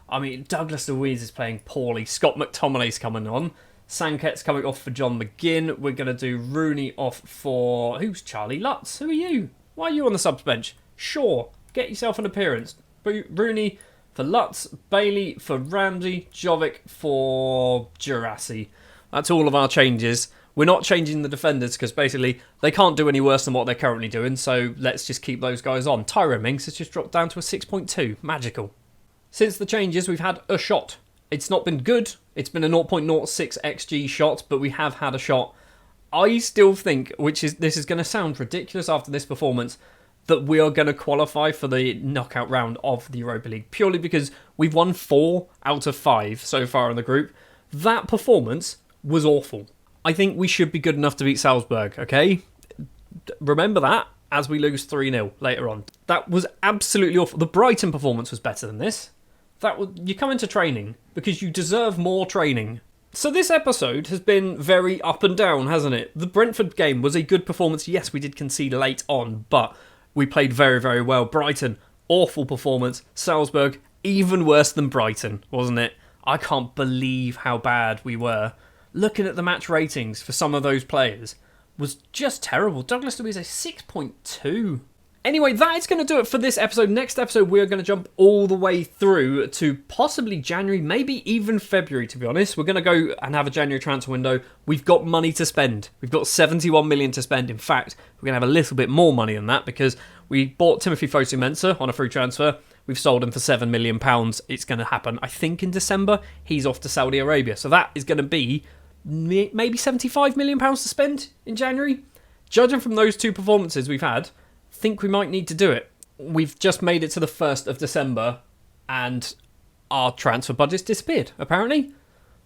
I mean, Douglas Luiz is playing poorly. Scott McTominay's coming on. Sanket's coming off for John McGinn. We're going to do Rooney off for... Who's Charlie Lutz? Who are you? Why are you on the subs bench? Sure, get yourself an appearance. Rooney for Lutz. Bailey for Ramsey. Jovic for Jurassi. That's all of our changes. We're not changing the defenders because basically they can't do any worse than what they're currently doing, so let's just keep those guys on. Tyrone Mings has just dropped down to a 6.2. Magical. Since the changes, we've had a shot. It's not been good. It's been a 0.06 XG shot, but we have had a shot. I still think, this is going to sound ridiculous after this performance, that we are going to qualify for the knockout round of the Europa League, purely because we've won 4 out of 5 so far in the group. That performance was awful. I think we should be good enough to beat Salzburg, okay? Remember that as we lose 3-0 later on. That was absolutely awful. The Brighton performance was better than this. You come into training because you deserve more training. So this episode has been very up and down, hasn't it? The Brentford game was a good performance. Yes, we did concede late on, but we played very, very well. Brighton, awful performance. Salzburg, even worse than Brighton, wasn't it? I can't believe how bad we were. Looking at the match ratings for some of those players was just terrible. Douglas Luiz a 6.2. Anyway, that is going to do it for this episode. Next episode, we are going to jump all the way through to possibly January, maybe even February, to be honest. We're going to go and have a January transfer window. We've got money to spend. We've got 71 million to spend. In fact, we're going to have a little bit more money than that because we bought Timothy Fosu-Mensah on a free transfer. We've sold him for £7 million. It's going to happen, I think, in December. He's off to Saudi Arabia. So that is going to be maybe £75 million to spend in January. Judging from those 2 performances we've had, I think we might need to do it. We've just made it to the 1st of December and our transfer budget's disappeared, apparently.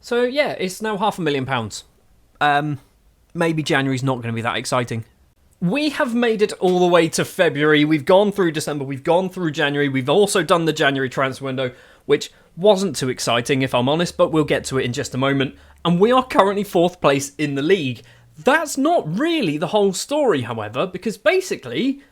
So yeah, it's now £500,000. Maybe January's not going to be that exciting. We have made it all the way to February. We've gone through December, we've gone through January, we've also done the January transfer window, which wasn't too exciting if I'm honest, but we'll get to it in just a moment. And we are currently 4th place in the league. That's not really the whole story, however, because basically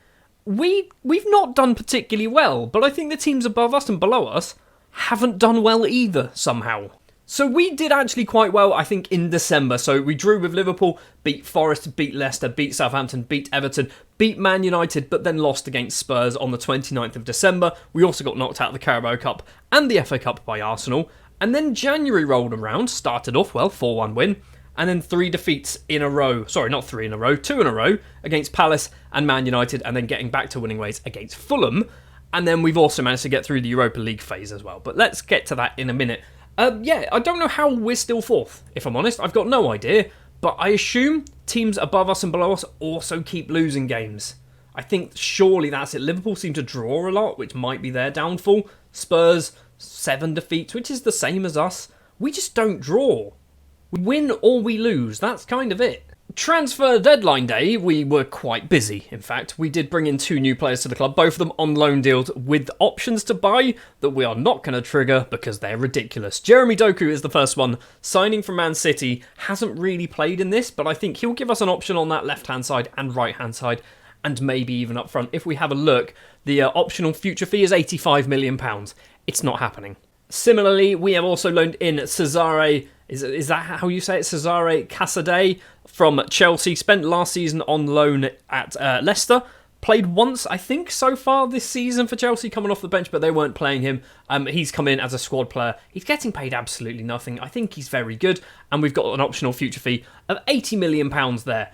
we've not done particularly well, but I think the teams above us and below us haven't done well either somehow. So we did actually quite well, I think, in December. So we drew with Liverpool, beat Forest, beat Leicester, beat Southampton, beat Everton, beat Man United, but then lost against Spurs on the 29th of December. We also got knocked out of the Carabao Cup and the FA Cup by Arsenal. And then January rolled around, started off well, 4-1 win, and then 3 defeats in a row. Sorry, not 3 in a row, 2 in a row against Palace and Man United, and then getting back to winning ways against Fulham. And then we've also managed to get through the Europa League phase as well. But let's get to that in a minute. I don't know how we're still 4th, if I'm honest. I've got no idea. But I assume teams above us and below us also keep losing games. I think surely that's it. Liverpool seem to draw a lot, which might be their downfall. Spurs, 7 defeats, which is the same as us. We just don't draw. We win or we lose, that's kind of it. Transfer deadline day, we were quite busy, in fact. We did bring in 2 new players to the club, both of them on loan deals with options to buy that we are not going to trigger because they're ridiculous. Jeremy Doku is the first one, signing from Man City. Hasn't really played in this, but I think he'll give us an option on that left-hand side and right-hand side, and maybe even up front. If we have a look, the optional future fee is £85 million. It's not happening. Similarly, we have also loaned in Cesare, is that how you say it? Cesare Casadei from Chelsea. Spent last season on loan at Leicester. Played once, I think, so far this season for Chelsea, coming off the bench, but they weren't playing him. He's come in as a squad player. He's getting paid absolutely nothing. I think he's very good, and we've got an optional future fee of £80 million there.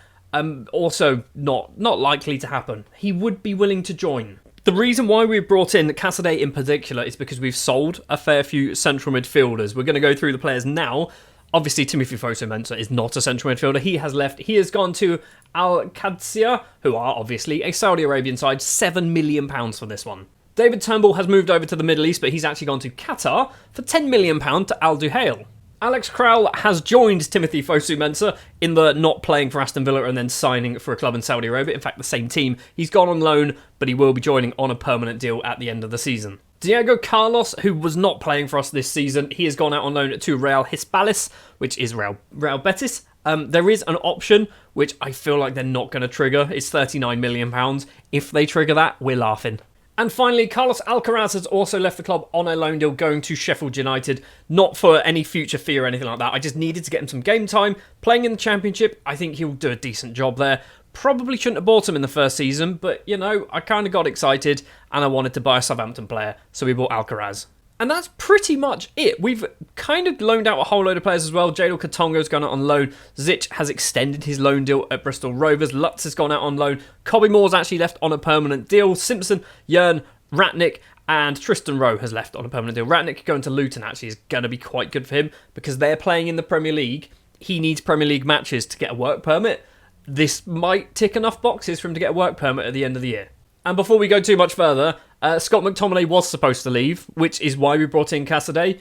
Also, not likely to happen. He would be willing to join. The reason why we've brought in Casadei in particular is because we've sold a fair few central midfielders. We're going to go through the players now. Obviously, Timothy Fosu-Mensah is not a central midfielder. He has left. He has gone to Al Qadsiya, who are obviously a Saudi Arabian side. £7 million for this one. David Turnbull has moved over to the Middle East, but he's actually gone to Qatar for £10 million to Al Duhail. Alex Král has joined Timothy Fosu-Mensah in the not playing for Aston Villa and then signing for a club in Saudi Arabia. In fact, the same team. He's gone on loan, but he will be joining on a permanent deal at the end of the season. Diego Carlos, who was not playing for us this season, he has gone out on loan to Real Hispalis, which is Real Betis. There is an option, which I feel like they're not going to trigger. It's £39 million. If they trigger that, we're laughing. And finally, Carlos Alcaraz has also left the club on a loan deal going to Sheffield United. Not for any future fee or anything like that. I just needed to get him some game time. Playing in the Championship, I think he'll do a decent job there. Probably shouldn't have bought him in the first season, but, you know, I kind of got excited and I wanted to buy a Southampton player, so we bought Alcaraz. And that's pretty much it. We've kind of loaned out a whole load of players as well. Jadel Katongo's gone out on loan. Zic has extended his loan deal at Bristol Rovers. Lutz has gone out on loan. Kobbie Moore's actually left on a permanent deal. Simpson, Jern, Ratnick, and Tristan Rowe has left on a permanent deal. Ratnick going to Luton actually is going to be quite good for him because they're playing in the Premier League. He needs Premier League matches to get a work permit. This might tick enough boxes for him to get a work permit at the end of the year. And before we go too much further, Scott McTominay was supposed to leave, which is why we brought in Casadei.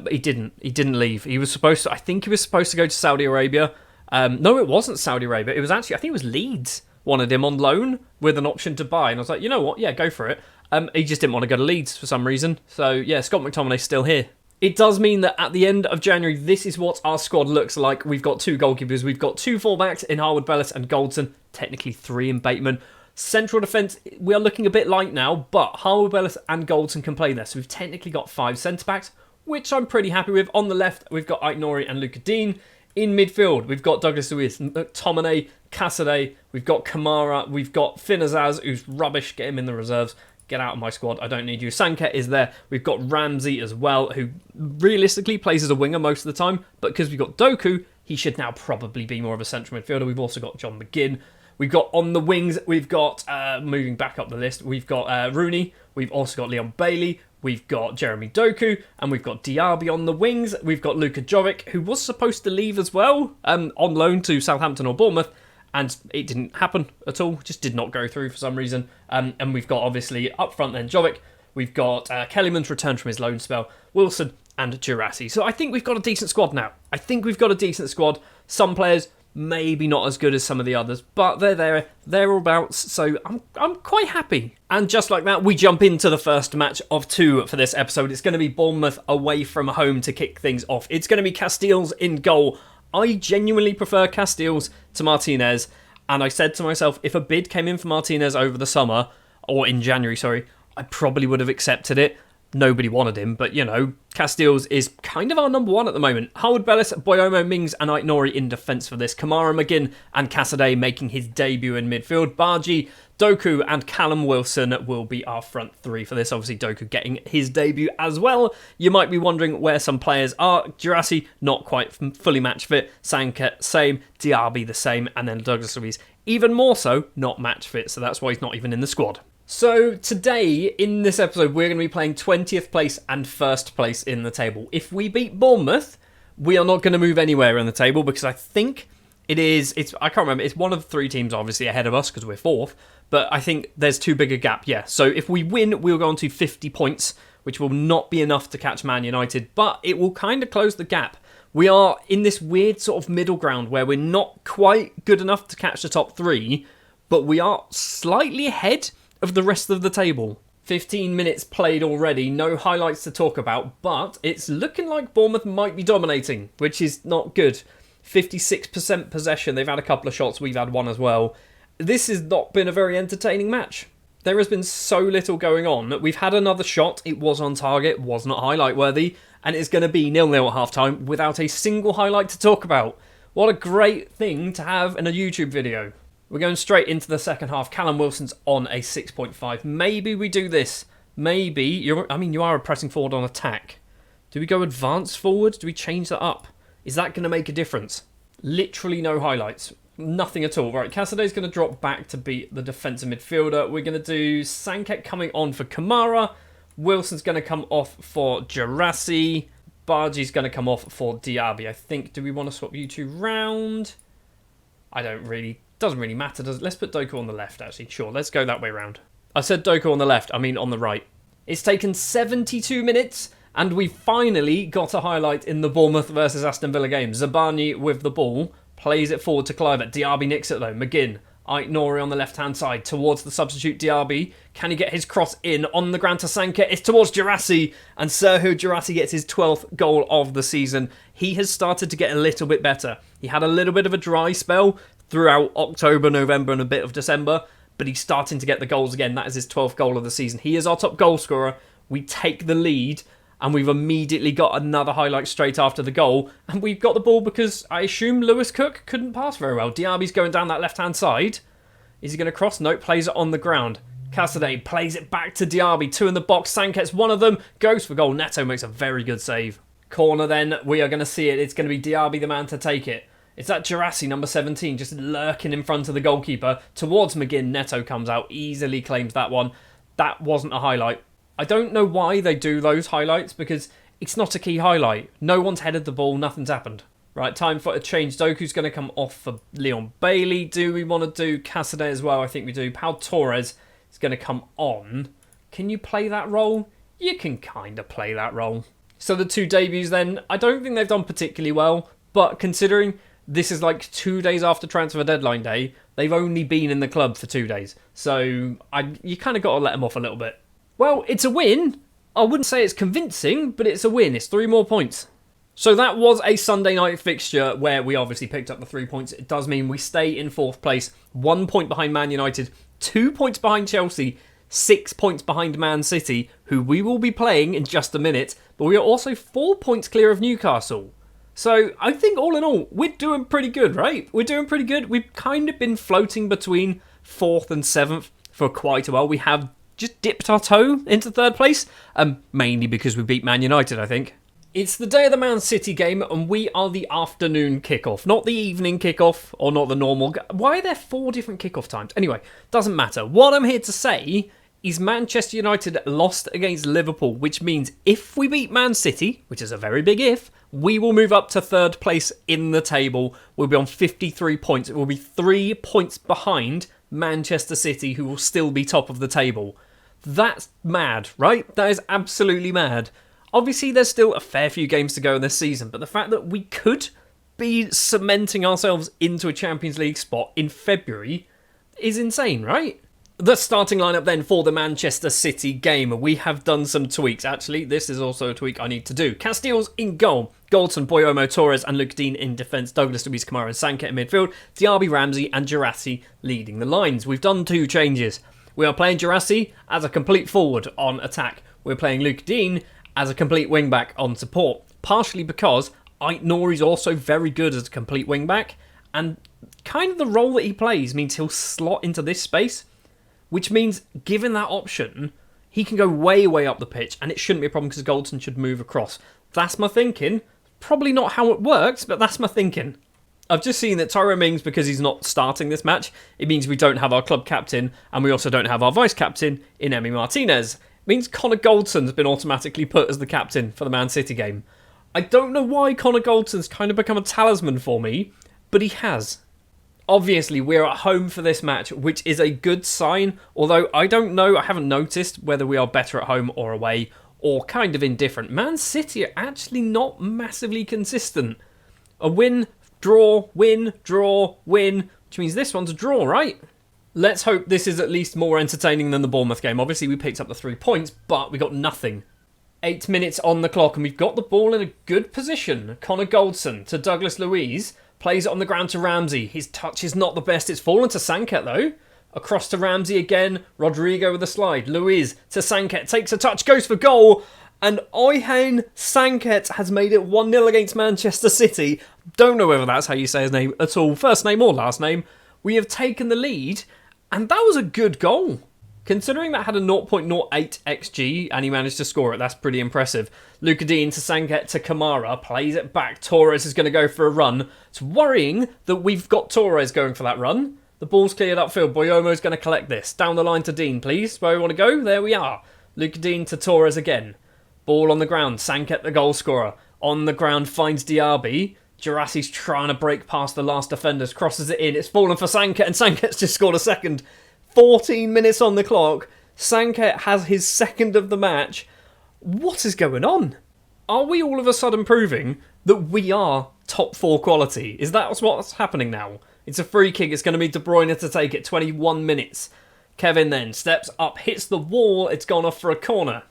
He didn't leave. He was supposed to, I think he was supposed to go to Saudi Arabia. No, it wasn't Saudi Arabia. It was actually, I think it was Leeds wanted him on loan with an option to buy. And I was like, you know what? Yeah, go for it. He just didn't want to go to Leeds for some reason. So yeah, Scott McTominay's still here. It does mean that at the end of January, this is what our squad looks like. We've got 2 goalkeepers. We've got 2 fullbacks in Harwood Bellis and Goldson. Technically 3 in Bateman. Central defence, we are looking a bit light now, but Harwood Bellis and Goldson can play there. So we've technically got 5 centre-backs, which I'm pretty happy with. On the left, we've got Aït-Nouri and Luca Dean. In midfield, we've got Douglas Luiz, McTominay, Casadei. We've got Kamara. We've got Finn Azaz, who's rubbish. Get him in the reserves. Get out of my squad. I don't need you. Sanket is there. We've got Ramsey as well, who realistically plays as a winger most of the time. But because we've got Doku, he should now probably be more of a central midfielder. We've also got John McGinn. We've got on the wings, we've got, moving back up the list, we've got Rooney. We've also got Leon Bailey. We've got Jeremy Doku. And we've got Diaby on the wings. We've got Luka Jovic, who was supposed to leave as well, on loan to Southampton or Bournemouth. And it didn't happen at all. Just did not go through for some reason. And we've got, obviously, up front then, Jovic. We've got Kellyman's returned from his loan spell. Wilson and Girassi. So I think we've got a decent squad now. Some players maybe not as good as some of the others, but they're there, thereabouts, so I'm quite happy. And just like that, we jump into the first match of 2 for this episode. It's going to be Bournemouth away from home to kick things off. It's going to be Casteels in goal. I genuinely prefer Casteels to Martinez, and I said to myself, if a bid came in for Martinez over the summer, or in January, sorry, I probably would have accepted it. Nobody wanted him, but, you know, Casteels is kind of our number 1 at the moment. Harwood Bellis, Boyomo, Mings and Aït-Nouri in defence for this. Kamara, McGinn and Casadei making his debut in midfield. Bargi, Doku and Callum Wilson will be our front 3 for this. Obviously, Doku getting his debut as well. You might be wondering where some players are. Girassi, not quite fully match fit. Sanket, same. Diaby, the same. And then Douglas Luiz, even more so, not match fit. So that's why he's not even in the squad. So today, in this episode, we're going to be playing 20th place and 1st place in the table. If we beat Bournemouth, we are not going to move anywhere in the table because I think I can't remember, it's one of the 3 teams obviously ahead of us because we're 4th, but I think there's too big a gap, yeah. So if we win, we'll go on to 50 points, which will not be enough to catch Man United, but it will kind of close the gap We are in this weird sort of middle ground where we're not quite good enough to catch the top 3, but we are slightly ahead of the rest of the table. 15 minutes played already, no highlights to talk about, but it's looking like Bournemouth might be dominating, which is not good. 56% possession, they've had a couple of shots, we've had one as well. This has not been a very entertaining match. There has been so little going on. We've had another shot, it was on target, was not highlight worthy, and it's going to be 0-0 at half-time without a single highlight to talk about. What a great thing to have in a YouTube video. We're going straight into the second half. Callum Wilson's on a 6.5. Maybe we do this. Maybe. You are pressing forward on attack. Do we go advance forward? Do we change that up? Is that going to make a difference? Literally no highlights. Nothing at all. Right, Casadei's going to drop back to be the defensive midfielder. We're going to do Sanket coming on for Kamara. Wilson's going to come off for Gerassi. Bargi's going to come off for Diaby. I think, do we want to swap you two round? Doesn't really matter, does it? Let's put Doku on the left, actually. Sure, let's go that way round. I said Doku on the left, I mean on the right. It's taken 72 minutes, and we finally got a highlight in the Bournemouth versus Aston Villa game. Zabani with the ball, plays it forward to Kluivert. Diaby nicks it though. McGinn, Ait-Nouri on the left-hand side, towards the substitute Diaby. Can he get his cross in? On the ground to Sanket, it's towards Gerassi, and Serhou Gerassi gets his 12th goal of the season. He has started to get a little bit better. He had a little bit of a dry spell throughout October, November and a bit of December, but he's starting to get the goals again. That is his 12th goal of the season. He is our top goal scorer. We take the lead, and we've immediately got another highlight straight after the goal, and we've got the ball because I assume Lewis Cook couldn't pass very well. Diaby's going down that left-hand side. Is he going to cross? Nope, plays it on the ground. Casadei plays it back to Diaby. 2 in the box. Sanket's one of them. Goes for goal. Neto makes a very good save. Corner then. We are going to see it. It's going to be Diaby the man to take it. It's that Gerassi, number 17, just lurking in front of the goalkeeper. Towards McGinn, Neto comes out, easily claims that one. That wasn't a highlight. I don't know why they do those highlights, because it's not a key highlight. No one's headed the ball, nothing's happened. Right, time for a change. Doku's going to come off for Leon Bailey. Do we want to do Casadei as well? I think we do. Pau Torres is going to come on. Can you play that role? You can kind of play that role. So the 2 debuts then, I don't think they've done particularly well, but considering this is like 2 days after transfer deadline day, they've only been in the club for 2 days. So you kind of got to let them off a little bit. Well, it's a win. I wouldn't say it's convincing, but it's a win. It's 3 more points. So that was a Sunday night fixture where we obviously picked up the 3 points. It does mean we stay in 4th place, 1 point behind Man United, 2 points behind Chelsea, 6 points behind Man City, who we will be playing in just a minute, but we are also 4 points clear of Newcastle. So I think all in all, we're doing pretty good, right? We're doing pretty good. We've kind of been floating between 4th and 7th for quite a while. We have just dipped our toe into 3rd place, mainly because we beat Man United, I think. It's the day of the Man City game, and we are the afternoon kickoff, not the evening kickoff, or not the normal. Why are there 4 different kickoff times? Anyway, doesn't matter. What I'm here to say is Manchester United lost against Liverpool, which means if we beat Man City, which is a very big if, we will move up to 3rd place in the table. We'll be on 53 points. It will be 3 points behind Manchester City, who will still be top of the table. That's mad, right? That is absolutely mad. Obviously, there's still a fair few games to go in this season, but the fact that we could be cementing ourselves into a Champions League spot in February is insane, right? The starting lineup then for the Manchester City game. We have done some tweaks. Actually, this is also a tweak I need to do. Casteels in goal. Goldson, Boyomo, Torres and Luke Dean in defence. Douglas, Luiz Kamara and Sanket in midfield. Diaby, Ramsey and Gerassi leading the lines. We've done 2 changes. We are playing Gerassi as a complete forward on attack. We're playing Luke Dean as a complete wing-back on support. Partially because Ait-Nouri is also very good as a complete wing-back. And kind of the role that he plays means he'll slot into this space. Which means, given that option, he can go way, way up the pitch, and it shouldn't be a problem because Goldson should move across. That's my thinking. Probably not how it works, but that's my thinking. I've just seen that Tyrone Mings, because he's not starting this match, it means we don't have our club captain, and we also don't have our vice-captain in Emi Martinez. It means Connor Goldson's been automatically put as the captain for the Man City game. I don't know why Connor Goldson's kind of become a talisman for me, but he has. Obviously, we're at home for this match, which is a good sign, although I don't know, I haven't noticed whether we are better at home or away, or kind of indifferent. Man City are actually not massively consistent. A win, draw, win, draw, win, which means this one's a draw, right? Let's hope this is at least more entertaining than the Bournemouth game. Obviously, we picked up the 3 points, but we got nothing. 8 minutes on the clock, and we've got the ball in a good position. Connor Goldson to Douglas Luiz. Plays it on the ground to Ramsey. His touch is not the best. It's fallen to Sanket, though. Across to Ramsey again. Rodrigo with a slide. Luiz to Sanket. Takes a touch. Goes for goal. And Oyhan Sanket has made it 1-0 against Manchester City. Don't know whether that's how you say his name at all. First name or last name. We have taken the lead. And that was a good goal. Considering that had a 0.08 XG and he managed to score it, that's pretty impressive. Luca Dean to Sanket to Kamara, plays it back. Torres is going to go for a run. It's worrying that we've got Torres going for that run. The ball's cleared upfield. Boyomo's going to collect this. Down the line to Dean, please. Where we want to go? There we are. Luca Dean to Torres again. Ball on the ground. Sanket, the goal scorer. On the ground, finds Diaby. Jurassi's trying to break past the last defenders. Crosses it in. It's fallen for Sanket, and Sanket's just scored a second. 14 minutes on the clock. Sanket has his second of the match. What is going on? Are we all of a sudden proving that we are top 4 quality? Is that what's happening now? It's a free kick. It's going to be De Bruyne to take it. 21 minutes. Kevin then steps up, hits the wall. It's gone off for a corner.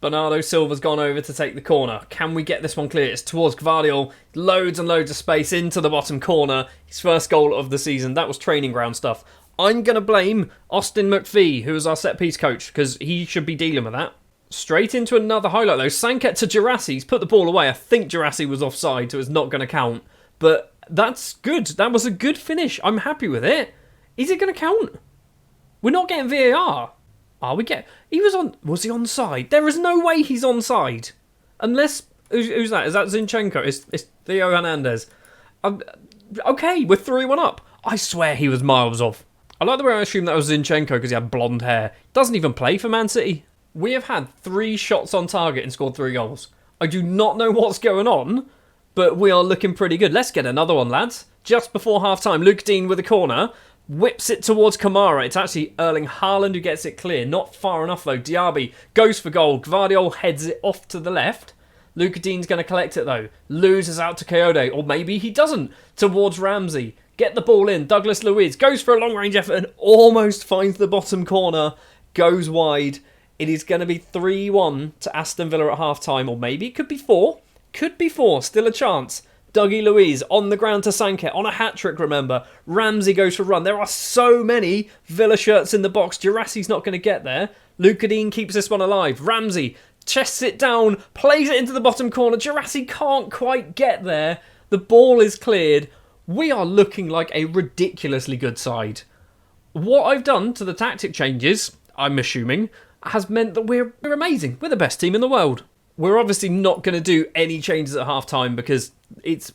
Bernardo Silva's gone over to take the corner. Can we get this one clear? It's towards Gvardiol. Loads and loads of space into the bottom corner. His first goal of the season. That was training ground stuff. I'm going to blame Austin McPhee, who is our set-piece coach, because he should be dealing with that. Straight into another highlight, though. Sanket to Jurassi. He's put the ball away. I think Jurassi was offside, so it's not going to count. But that's good. That was a good finish. I'm happy with it. Is it going to count? We're not getting VAR. Are we getting... Was he onside? There is no way he's onside. Unless... Who's that? Is that Zinchenko? It's Theo Hernandez. Okay, we're 3-1 up. I swear he was miles off. I like the way I assume that was Zinchenko because he had blonde hair. Doesn't even play for Man City. We have had 3 shots on target and scored 3 goals. I do not know what's going on, but we are looking pretty good. Let's get another one, lads. Just before half-time, Luke Dean with a corner. Whips it towards Kamara. It's actually Erling Haaland who gets it clear. Not far enough, though. Diaby goes for goal. Gvardiol heads it off to the left. Luca Dean's going to collect it, though. Loses out to Coyote. Or maybe he doesn't. Towards Ramsey. Get the ball in. Douglas Luiz goes for a long-range effort and almost finds the bottom corner. Goes wide. It is going to be 3-1 to Aston Villa at half-time. Or maybe it could be 4. Could be 4. Still a chance. Dougie Luiz on the ground to Sanket. On a hat-trick, remember. Ramsey goes for a run. There are so many Villa shirts in the box. Jurassi's not going to get there. Luca Dean keeps this one alive. Ramsey chests it down. Plays it into the bottom corner. Jurassi can't quite get there. The ball is cleared. We are looking like a ridiculously good side. What I've done to the tactic changes, I'm assuming, has meant that we're amazing. We're the best team in the world. We're obviously not going to do any changes at half-time because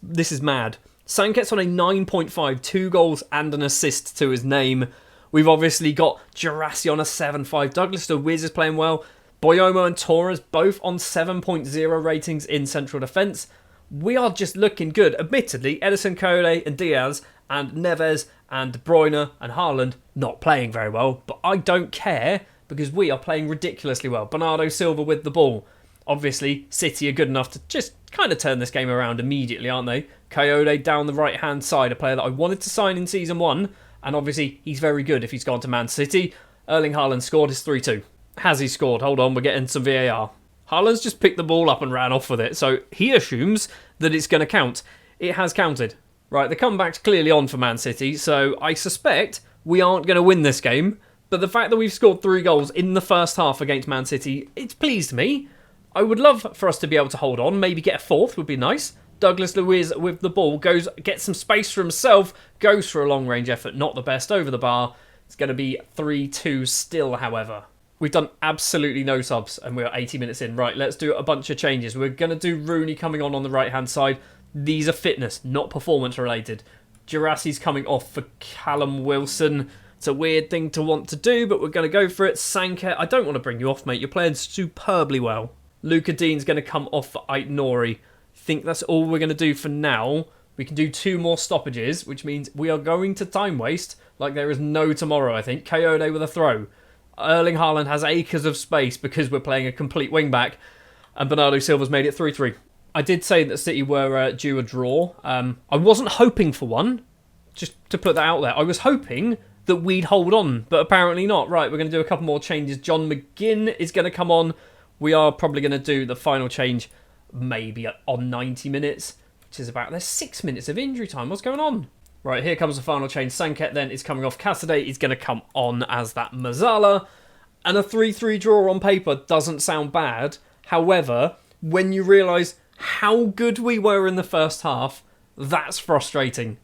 this is mad. Sanket's on a 9.5, 2 goals and an assist to his name. We've obviously got Jurassi on a 7.5. Douglas Luiz is playing well. Boyomo and Torres both on 7.0 ratings in central defence. We are just looking good. Admittedly, Edison, Coyote and Diaz and Neves and De Bruyne and Haaland not playing very well, but I don't care because we are playing ridiculously well. Bernardo Silva with the ball. Obviously, City are good enough to just kind of turn this game around immediately, aren't they? Coyote down the right-hand side, a player that I wanted to sign in Season 1, and obviously he's very good if he's gone to Man City. Erling Haaland scored his 3-2. Has he scored? Hold on, we're getting some VAR. Haaland's just picked the ball up and ran off with it, so he assumes that it's going to count. It has counted. Right, the comeback's clearly on for Man City, so I suspect we aren't going to win this game, but the fact that we've scored 3 goals in the first half against Man City, it's pleased me. I would love for us to be able to hold on, maybe get a 4th would be nice. Douglas Luiz with the ball, gets some space for himself, goes for a long-range effort, not the best over the bar. It's going to be 3-2 still, however. We've done absolutely no subs and we're 80 minutes in. Right, let's do a bunch of changes. We're going to do Rooney coming on the right-hand side. These are fitness, not performance-related. Jurassi's coming off for Callum Wilson. It's a weird thing to want to do, but we're going to go for it. Sanket, I don't want to bring you off, mate. You're playing superbly well. Luca Dean's going to come off for Aït-Nouri. Think that's all we're going to do for now. We can do 2 more stoppages, which means we are going to time waste like there is no tomorrow, I think. Coyote with a throw. Erling Haaland has acres of space because we're playing a complete wing-back, and Bernardo Silva's made it 3-3. I did say that City were due a draw. I wasn't hoping for one, just to put that out there. I was hoping that we'd hold on, but apparently not. Right, we're going to do a couple more changes. John McGinn is going to come on. We are probably going to do the final change maybe on 90 minutes, which is about... There's 6 minutes of injury time. What's going on? Right, here comes the final change. Sanket then is coming off. Cassidy is going to come on as that Mazzala. And a 3-3 draw on paper doesn't sound bad. However, when you realise how good we were in the first half, that's frustrating.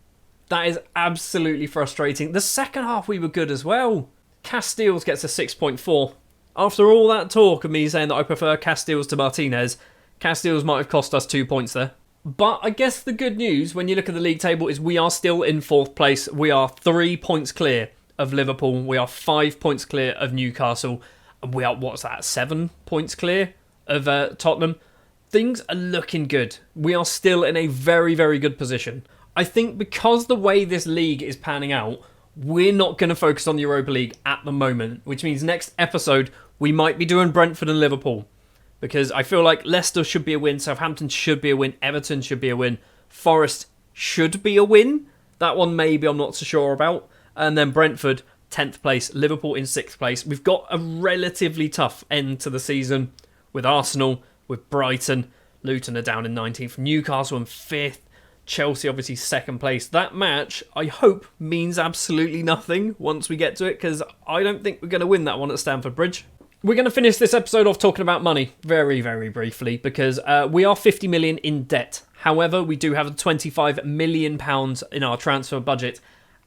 That is absolutely frustrating. The second half we were good as well. Casteels gets a 6.4. After all that talk of me saying that I prefer Casteels to Martinez, Casteels might have cost us 2 points there. But I guess the good news when you look at the league table is we are still in 4th place. We are 3 points clear of Liverpool. We are 5 points clear of Newcastle. And we are, 7 points clear of Tottenham. Things are looking good. We are still in a very, very good position. I think because the way this league is panning out, we're not going to focus on the Europa League at the moment, which means next episode we might be doing Brentford and Liverpool. Because I feel like Leicester should be a win, Southampton should be a win, Everton should be a win, Forest should be a win. That one maybe I'm not so sure about. And then Brentford, 10th place, Liverpool in 6th place. We've got a relatively tough end to the season with Arsenal, with Brighton. Luton are down in 19th, Newcastle in 5th, Chelsea obviously 2nd place. That match, I hope, means absolutely nothing once we get to it, because I don't think we're going to win that one at Stamford Bridge. We're going to finish this episode off talking about money very, very briefly, because we are 50 million in debt. However, we do have £25 million in our transfer budget.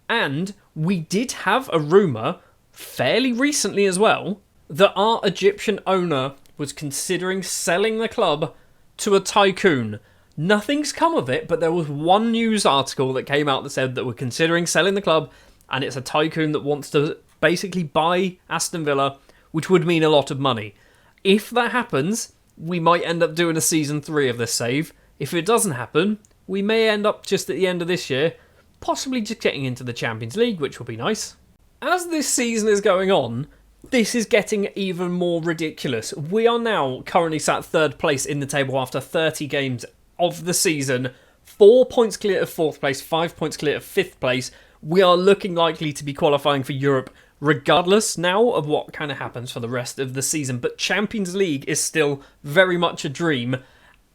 And we did have a rumour, fairly recently as well, that our Egyptian owner was considering selling the club to a tycoon. Nothing's come of it, but there was one news article that came out that said that we're considering selling the club, and it's a tycoon that wants to basically buy Aston Villa, which would mean a lot of money. If that happens, we might end up doing a season 3 of this save. If it doesn't happen, we may end up just at the end of this year, possibly just getting into the Champions League, which will be nice. As this season is going on, this is getting even more ridiculous. We are now currently sat 3rd place in the table after 30 games of the season. 4 points clear of 4th place, 5 points clear of 5th place. We are looking likely to be qualifying for Europe regardless now of what kind of happens for the rest of the season. But Champions League is still very much a dream.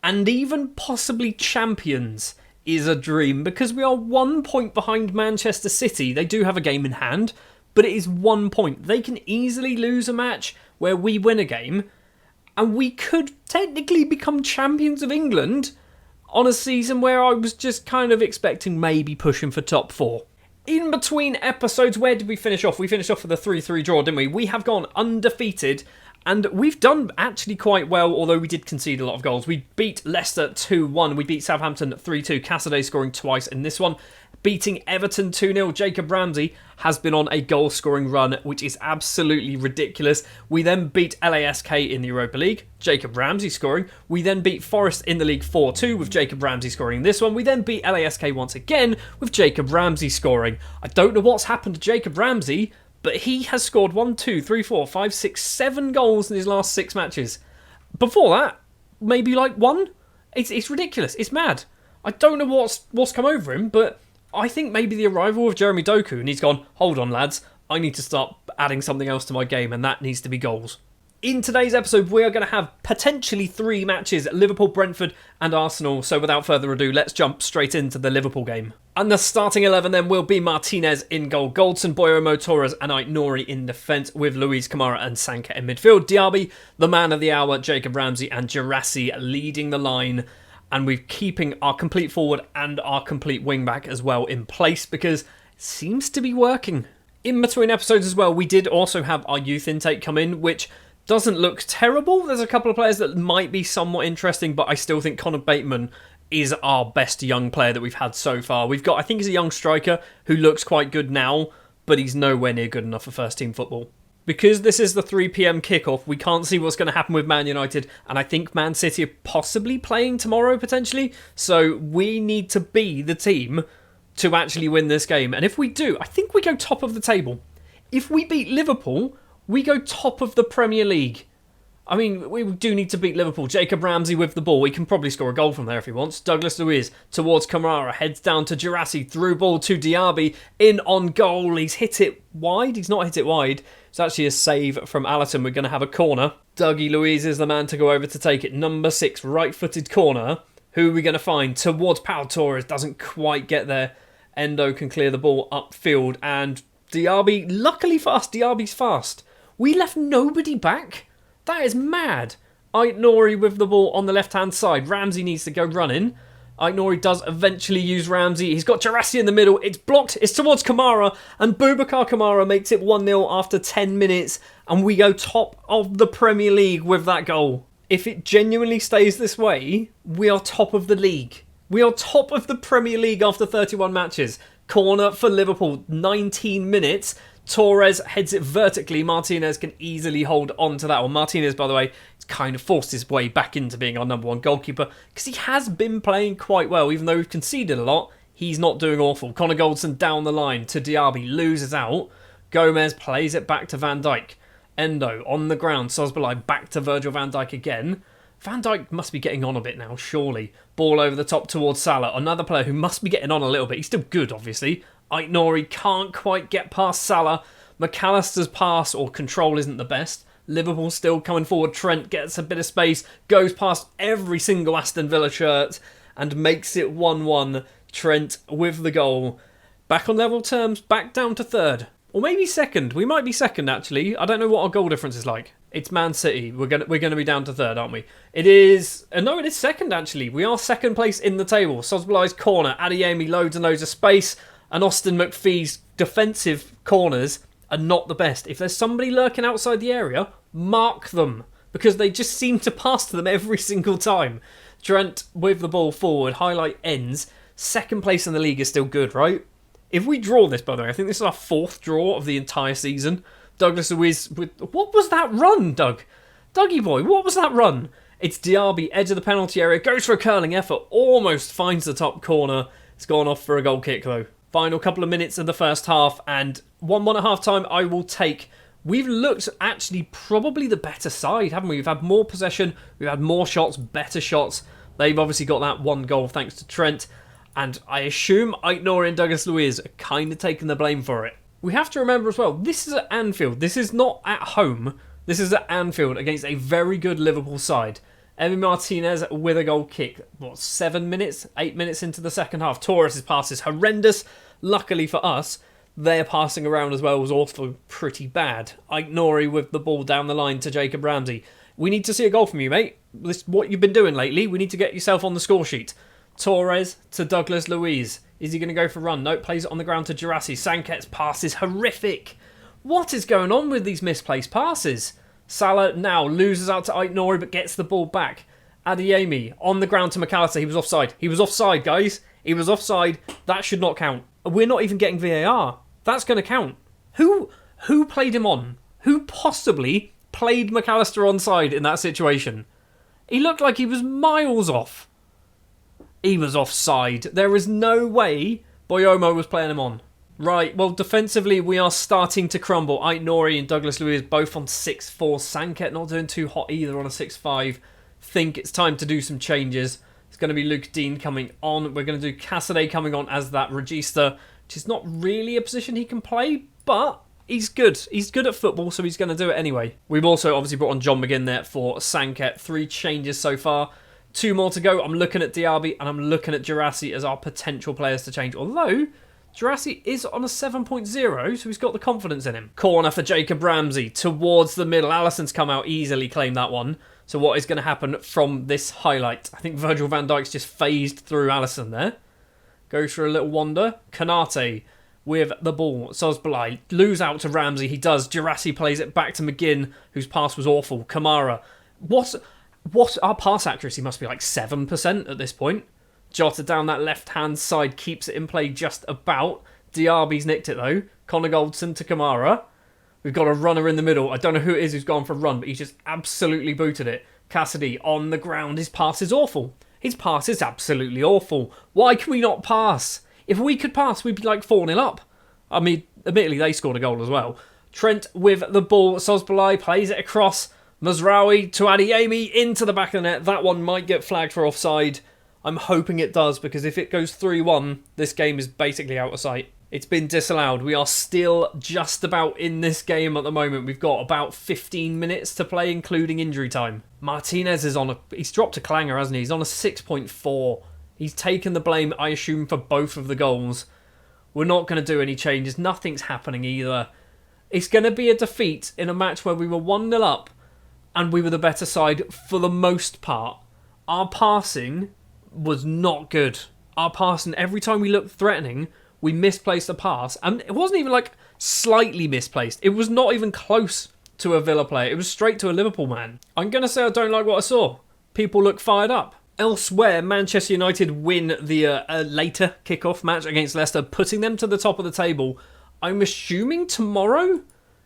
And even possibly Champions is a dream, because we are 1 point behind Manchester City. They do have a game in hand, but it is 1 point. They can easily lose a match where we win a game, and we could technically become champions of England on a season where I was just kind of expecting maybe pushing for top 4. In between episodes, where did we finish off? We finished off with a 3-3 draw, didn't we? We have gone undefeated, and we've done actually quite well, although we did concede a lot of goals. We beat Leicester 2-1. We beat Southampton 3-2. Cassidy scoring twice in this one. Beating Everton 2-0. Jacob Ramsey has been on a goal-scoring run, which is absolutely ridiculous. We then beat LASK in the Europa League. Jacob Ramsey scoring. We then beat Forest in the league 4-2 with Jacob Ramsey scoring this one. We then beat LASK once again with Jacob Ramsey scoring. I don't know what's happened to Jacob Ramsey, but he has scored 7 goals in his last 6 matches. Before that, maybe like 1. It's ridiculous. It's mad. I don't know what's come over him, but I think maybe the arrival of Jeremy Doku, and he's gone, hold on lads, I need to start adding something else to my game, and that needs to be goals. In today's episode, we are going to have potentially 3 matches, Liverpool, Brentford and Arsenal. So without further ado, let's jump straight into the Liverpool game. And the starting 11 then will be Martinez in goal, Goldson, Boyomo, Torres and Aït-Nouri in defence, with Luis Kamara and Sanka in midfield. Diaby, the man of the hour, Jacob Ramsey and Girassi leading the line. And we're keeping our complete forward and our complete wing back as well in place, because it seems to be working. In between episodes as well, we did also have our youth intake come in, which doesn't look terrible. There's a couple of players that might be somewhat interesting, but I still think Connor Bateman is our best young player that we've had so far. We've got, I think he's a young striker who looks quite good now, but he's nowhere near good enough for first team football. Because this is the 3 p.m. kickoff, we can't see what's going to happen with Man United, and I think Man City are possibly playing tomorrow, potentially. So we need to be the team to actually win this game. And if we do, I think we go top of the table. If we beat Liverpool, We go top of the Premier League. I mean, we do need to beat Liverpool. Jacob Ramsey with the ball. He can probably score a goal from there if he wants. Douglas Luiz towards Kamara. Heads down to Girassi. Through ball to Diaby. In on goal. He's hit it wide. He's not hit it wide. It's actually a save from Alisson. We're going to have a corner. Dougie Luiz is the man to go over to take it. Number 6, right-footed corner. Who are we going to find? Towards Pau Torres. Doesn't quite get there. Endo can clear the ball upfield. And Diaby, luckily for us, Diaby's fast. We left nobody back. That is mad. Ait-Nouri with the ball on the left-hand side. Ramsey needs to go running. Ait-Nouri does eventually use Ramsey. He's got Girassi in the middle. It's blocked. It's towards Kamara. And Boubacar Kamara makes it 1-0 after 10 minutes. And we go top of the Premier League with that goal. If it genuinely stays this way, we are top of the league. We are top of the Premier League after 31 matches. Corner for Liverpool, 19 minutes. Torres heads it vertically. Martinez can easily hold on to that one. Martinez, by the way, has kind of forced his way back into being our number 1 goalkeeper because he has been playing quite well. Even though we've conceded a lot, he's not doing awful. Connor Goldson down the line to Diaby, loses out. Gomez plays it back to Van Dijk. Endo on the ground. Szoboszlai back to Virgil van Dijk again. Van Dijk must be getting on a bit now, surely. Ball over the top towards Salah. Another player who must be getting on a little bit. He's still good, obviously. Ait-Nouri can't quite get past Salah. McAllister's pass or control isn't the best. Liverpool still coming forward. Trent gets a bit of space, goes past every single Aston Villa shirt and makes it 1-1. Trent with the goal. Back on level terms, back down to 3rd. Or maybe 2nd. We might be 2nd, actually. I don't know what our goal difference is like. It's Man City. We're gonna be down to 3rd, aren't we? It is... no, it is 2nd, actually. We are 2nd place in the table. Szoboszlai's corner. Adeyemi, loads and loads of space. And Austin McPhee's defensive corners are not the best. If there's somebody lurking outside the area, mark them. Because they just seem to pass to them every single time. Trent with the ball forward. Highlight ends. 2nd place in the league is still good, right? If we draw this, by the way, I think this is our 4th draw of the entire season. Douglas Luiz with... What was that run, Doug? Dougie boy, what was that run? It's Diaby, edge of the penalty area. Goes for a curling effort. Almost finds the top corner. It's gone off for a goal kick, though. Final couple of minutes of the first half, and 1-1 at half time I will take. We've looked actually probably the better side, haven't we? We've had more possession, we've had more shots, better shots. They've obviously got that 1 goal thanks to Trent, and I assume Ait-Nouri and Douglas Luiz are kind of taking the blame for it. We have to remember as well, this is at Anfield. This is not at home. This is at Anfield against a very good Liverpool side. Emi Martinez with a goal kick. 7 minutes? 8 minutes into the second half. Torres' pass is horrendous. Luckily for us, their passing around as well was also pretty bad. Ait-Nouri with the ball down the line to Jacob Ramsey. We need to see a goal from you, mate. This is what you've been doing lately. We need to get yourself on the score sheet. Torres to Douglas Luiz. Is he going to go for a run? No, plays it on the ground to Girassi. Sanket's pass is horrific. What is going on with these misplaced passes? Salah now loses out to Ait-Nouri but gets the ball back. Adeyemi on the ground to McAllister. He was offside. He was offside, guys. He was offside. That should not count. We're not even getting VAR. That's going to count. Who played him on? Who possibly played McAllister onside in that situation? He looked like he was miles off. He was offside. There is no way Boyomo was playing him on. Right, well, defensively, we are starting to crumble. Ait-Nouri and Douglas Luiz both on 6-4. Sanket not doing too hot either on a 6-5. Think it's time to do some changes. It's going to be Luke Dean coming on. We're going to do Cassidy coming on as that regista, which is not really a position he can play, but he's good. He's good at football, so he's going to do it anyway. We've also obviously brought on John McGinn there for Sanket. 3 changes so far. 2 more to go. I'm looking at Diaby and I'm looking at Girassi as our potential players to change. Although, Girassi is on a 7.0, so he's got the confidence in him. Corner for Jacob Ramsey towards the middle. Alisson's come out, easily claimed that one. So what is going to happen from this highlight? I think Virgil van Dijk's just phased through Alisson there. Goes for a little wander. Kanate with the ball. Szoboszlai lose out to Ramsey. He does. Girassi plays it back to McGinn, whose pass was awful. Kamara. What our pass accuracy must be like 7% at this point. Jota down that left-hand side, keeps it in play just about. Diaby's nicked it though. Connor Goldson to Kamara. We've got a runner in the middle. I don't know who it is who's gone for a run, but he's just absolutely booted it. Cassidy on the ground. His pass is awful. His pass is absolutely awful. Why can we not pass? If we could pass, we'd be like 4-0 up. I mean, admittedly, they scored a goal as well. Trent with the ball. Sosbolai plays it across. Mazraoui to Adeyemi into the back of the net. That one might get flagged for offside. I'm hoping it does, because if it goes 3-1, this game is basically out of sight. It's been disallowed. We are still just about in this game at the moment. We've got about 15 minutes to play, including injury time. Martinez is he's dropped a clanger, hasn't he? He's on a 6.4. He's taken the blame, I assume, for both of the goals. We're not going to do any changes. Nothing's happening either. It's going to be a defeat in a match where we were 1-0 up and we were the better side for the most part. Our passing was not good. Our passing, every time we looked threatening, we misplaced a pass. And it wasn't even like slightly misplaced. It was not even close to a Villa player. It was straight to a Liverpool man. I'm going to say I don't like what I saw. People look fired up. Elsewhere, Manchester United win the later kickoff match against Leicester, putting them to the top of the table. I'm assuming tomorrow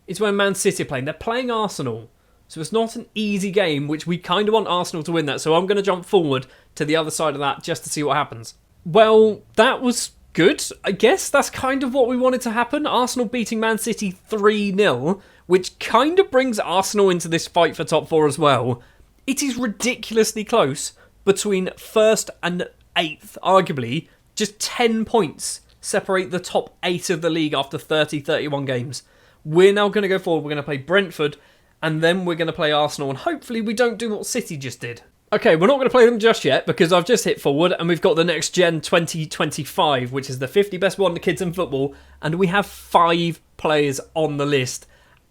is when Man City are playing. They're playing Arsenal. So it's not an easy game, which we kind of want Arsenal to win that. So I'm going to jump forward to the other side of that just to see what happens. Well, that was good. I guess that's kind of what we wanted to happen. Arsenal beating Man City 3-0, which kind of brings Arsenal into this fight for top four as well. It is ridiculously close between first and eighth, arguably. Just 10 points separate the top 8 of the league after 31 games. We're now going to go forward. We're going to play Brentford, and then we're going to play Arsenal, and hopefully we don't do what City just did. Okay, we're not going to play them just yet, because I've just hit forward, and we've got the Next Gen 2025, which is the 50 best wonder kids in football, and we have 5 players on the list,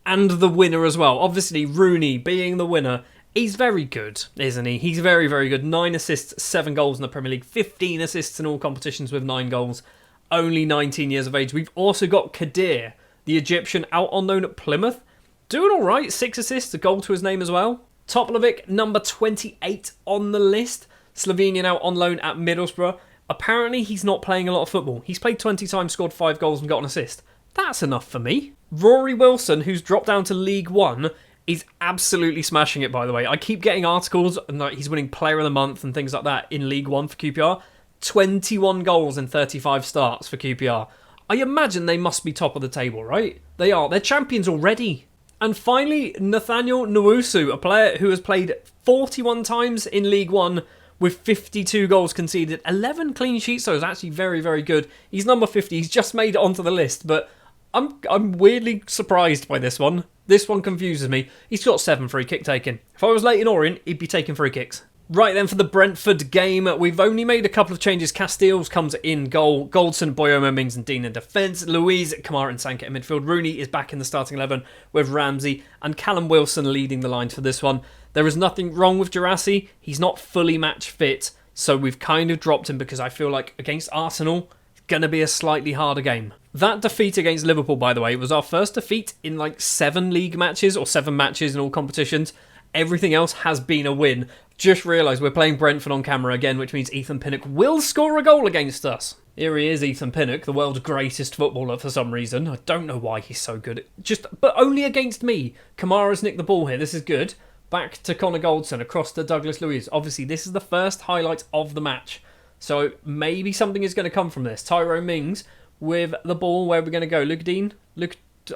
and the winner as well. Obviously, Rooney being the winner. He's very good, isn't he? He's very, very good. 9 assists, 7 goals in the Premier League. 15 assists in all competitions with 9 goals. Only 19 years of age. We've also got Kadir, the Egyptian, out on loan at Plymouth. Doing all right. 6 assists, a goal to his name as well. Toplovic, number 28 on the list. Slovenian out on loan at Middlesbrough. Apparently, he's not playing a lot of football. He's played 20 times, scored 5 goals and got an assist. That's enough for me. Rory Wilson, who's dropped down to League One, is absolutely smashing it, by the way. I keep getting articles, and he's winning Player of the Month and things like that in League One for QPR. 21 goals in 35 starts for QPR. I imagine they must be top of the table, right? They are. They're champions already. And finally, Nathaniel Nwosu, a player who has played 41 times in League One with 52 goals conceded, 11 clean sheets, so it's actually very, very good. He's number 50. He's just made it onto the list, but I'm weirdly surprised by this one. This one confuses me. He's got 7 free kick taken. If I was Leyton Orient, he'd be taking free kicks. Right then, for the Brentford game, we've only made a couple of changes. Casteels comes in goal. Goldson, Boyoma, Mings and Dean in defence. Louise, Kamara and Sanka in midfield. Rooney is back in the starting 11 with Ramsey and Callum Wilson leading the lines for this one. There is nothing wrong with Gerassi. He's not fully match fit, so we've kind of dropped him because I feel like against Arsenal, it's going to be a slightly harder game. That defeat against Liverpool, by the way, was our first defeat in like 7 league matches or 7 matches in all competitions. Everything else has been a win. Just realised we're playing Brentford on camera again, which means Ethan Pinnock will score a goal against us. Here he is, Ethan Pinnock, the world's greatest footballer for some reason. I don't know why he's so good. But only against me. Kamara's nicked the ball here. This is good. Back to Connor Goldson, across to Douglas Luiz. Obviously, this is the first highlight of the match. So maybe something is going to come from this. Tyrone Mings with the ball. Where are we going to go? Luke Dean?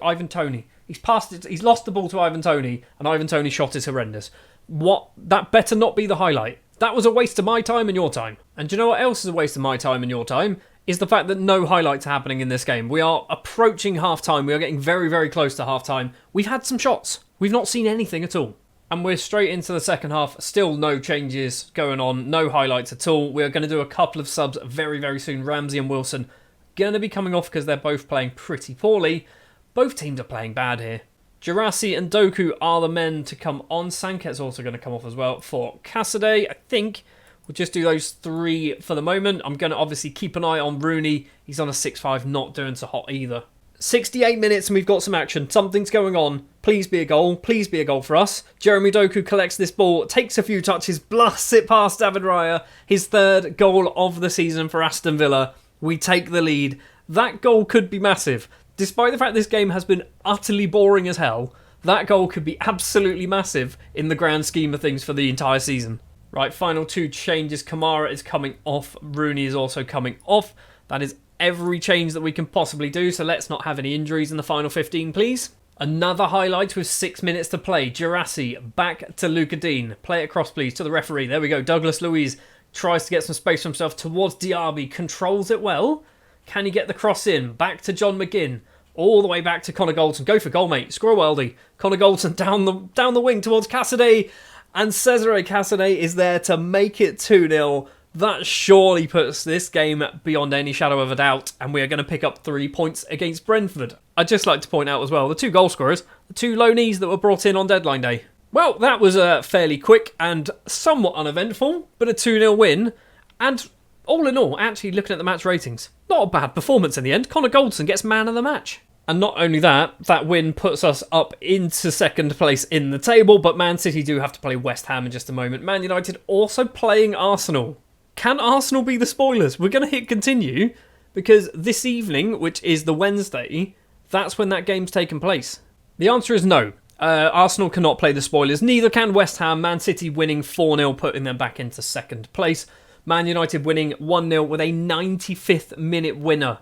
Ivan Toney. He's passed it. He's lost the ball to Ivan Toney, and Ivan Toney's shot is horrendous. What? That better not be the highlight. That was a waste of my time and your time. And do you know what else is a waste of my time and your time? Is the fact that no highlights are happening in this game. We are approaching half-time. We are getting very, very close to half-time. We've had some shots. We've not seen anything at all. And we're straight into the second half. Still no changes going on. No highlights at all. We're going to do a couple of subs very, very soon. Ramsey and Wilson going to be coming off because they're both playing pretty poorly. Both teams are playing bad here. Gerassi and Doku are the men to come on. Sanket's also going to come off as well for Cassidy. I think we'll just do those 3 for the moment. I'm going to obviously keep an eye on Rooney. He's on a 6-5, not doing so hot either. 68 minutes and we've got some action. Something's going on. Please be a goal. Please be a goal for us. Jeremy Doku collects this ball, takes a few touches, blasts it past David Raya. His 3rd goal of the season for Aston Villa. We take the lead. That goal could be massive. Despite the fact this game has been utterly boring as hell, that goal could be absolutely massive in the grand scheme of things for the entire season. Right, final 2 changes. Kamara is coming off. Rooney is also coming off. That is every change that we can possibly do, so let's not have any injuries in the final 15, please. Another highlight with 6 minutes to play. Girassi back to Luca Dean. Play it across, please, to the referee. There we go. Douglas Luiz tries to get some space for himself towards Diaby. Controls it well. Can he get the cross in? Back to John McGinn. All the way back to Connor Goldson. Go for goal, mate. Score Weldy. Connor Goldson down the wing towards Cassidy. And Cesare Cassidy is there to make it 2-0. That surely puts this game beyond any shadow of a doubt, and we are going to pick up 3 points against Brentford. I'd just like to point out as well, the 2 goal scorers, the 2 loanees that were brought in on deadline day. Well, that was fairly quick and somewhat uneventful, but a 2-0 win. And all in all, actually looking at the match ratings, not a bad performance in the end. Connor Goldson gets man of the match. And not only that, that win puts us up into second place in the table, but Man City do have to play West Ham in just a moment. Man United also playing Arsenal. Can Arsenal be the spoilers? We're going to hit continue because this evening, which is the Wednesday, that's when that game's taken place. The answer is no. Arsenal cannot play the spoilers. Neither can West Ham. Man City winning 4-0, putting them back into second place. Man United winning 1-0 with a 95th minute winner.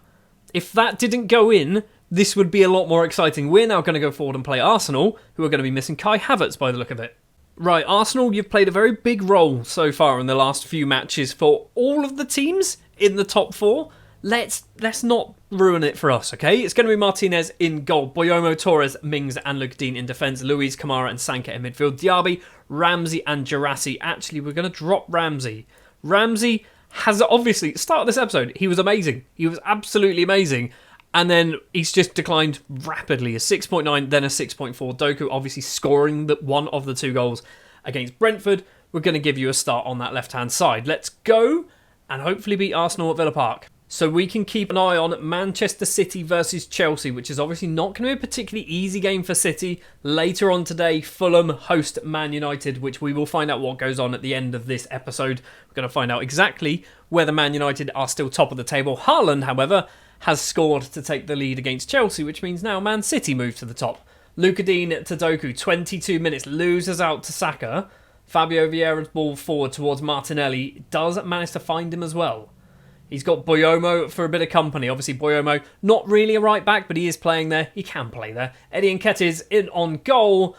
If that didn't go in, this would be a lot more exciting. We're now going to go forward and play Arsenal, who are going to be missing Kai Havertz by the look of it. Right, Arsenal, you've played a very big role so far in the last few matches for all of the teams in the top 4. Let's not ruin it for us, okay? It's going to be Martinez in goal, Boyomo, Torres, Mings and Luke Dean in defence, Luiz, Kamara and Sanka in midfield, Diaby, Ramsey and Girassi. Actually, we're going to drop Ramsey. Ramsey has obviously, start of this episode, he was amazing. He was absolutely amazing. And then he's just declined rapidly. A 6.9, then a 6.4. Doku obviously scoring one of the 2 goals against Brentford. We're going to give you a start on that left-hand side. Let's go and hopefully beat Arsenal at Villa Park. So we can keep an eye on Manchester City versus Chelsea, which is obviously not going to be a particularly easy game for City. Later on today, Fulham host Man United, which we will find out what goes on at the end of this episode. We're going to find out exactly whether Man United are still top of the table. Haaland, however, has scored to take the lead against Chelsea, which means now Man City move to the top. Luca Dean to Doku, 22 minutes, loses out to Saka. Fabio Vieira's ball forward towards Martinelli, does manage to find him as well. He's got Boyomo for a bit of company. Obviously, Boyomo, not really a right back, but he is playing there. He can play there. Eddie Nketiah's in on goal,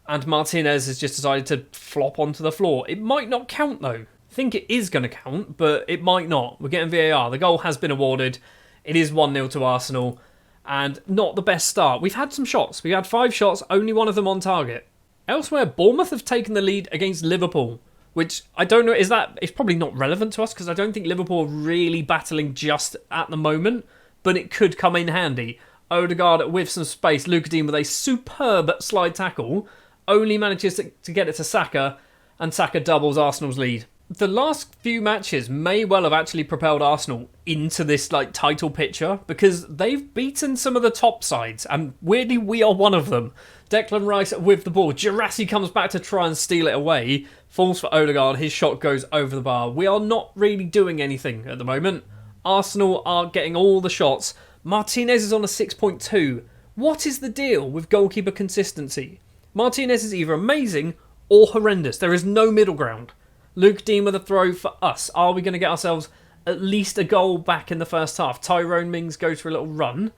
and Martinez has just decided to flop onto the floor. It might not count, though. I think it is going to count, but it might not. We're getting VAR. The goal has been awarded. It is 1-0 to Arsenal, and not the best start. We've had some shots. We've had 5 shots, only one of them on target. Elsewhere, Bournemouth have taken the lead against Liverpool, which I don't know, it's probably not relevant to us because I don't think Liverpool are really battling just at the moment, but it could come in handy. Odegaard with some space, Luca Dean with a superb slide tackle, only manages to get it to Saka, and Saka doubles Arsenal's lead. The last few matches may well have actually propelled Arsenal into this title picture because they've beaten some of the top sides, and weirdly we are one of them. Declan Rice with the ball. Girassi comes back to try and steal it away. Falls for Odegaard. His shot goes over the bar. We are not really doing anything at the moment. Arsenal are getting all the shots. Martinez is on a 6.2. What is the deal with goalkeeper consistency? Martinez is either amazing or horrendous. There is no middle ground. Luke Dean with a throw for us. Are we going to get ourselves at least a goal back in the first half? Tyrone Mings goes for a little run.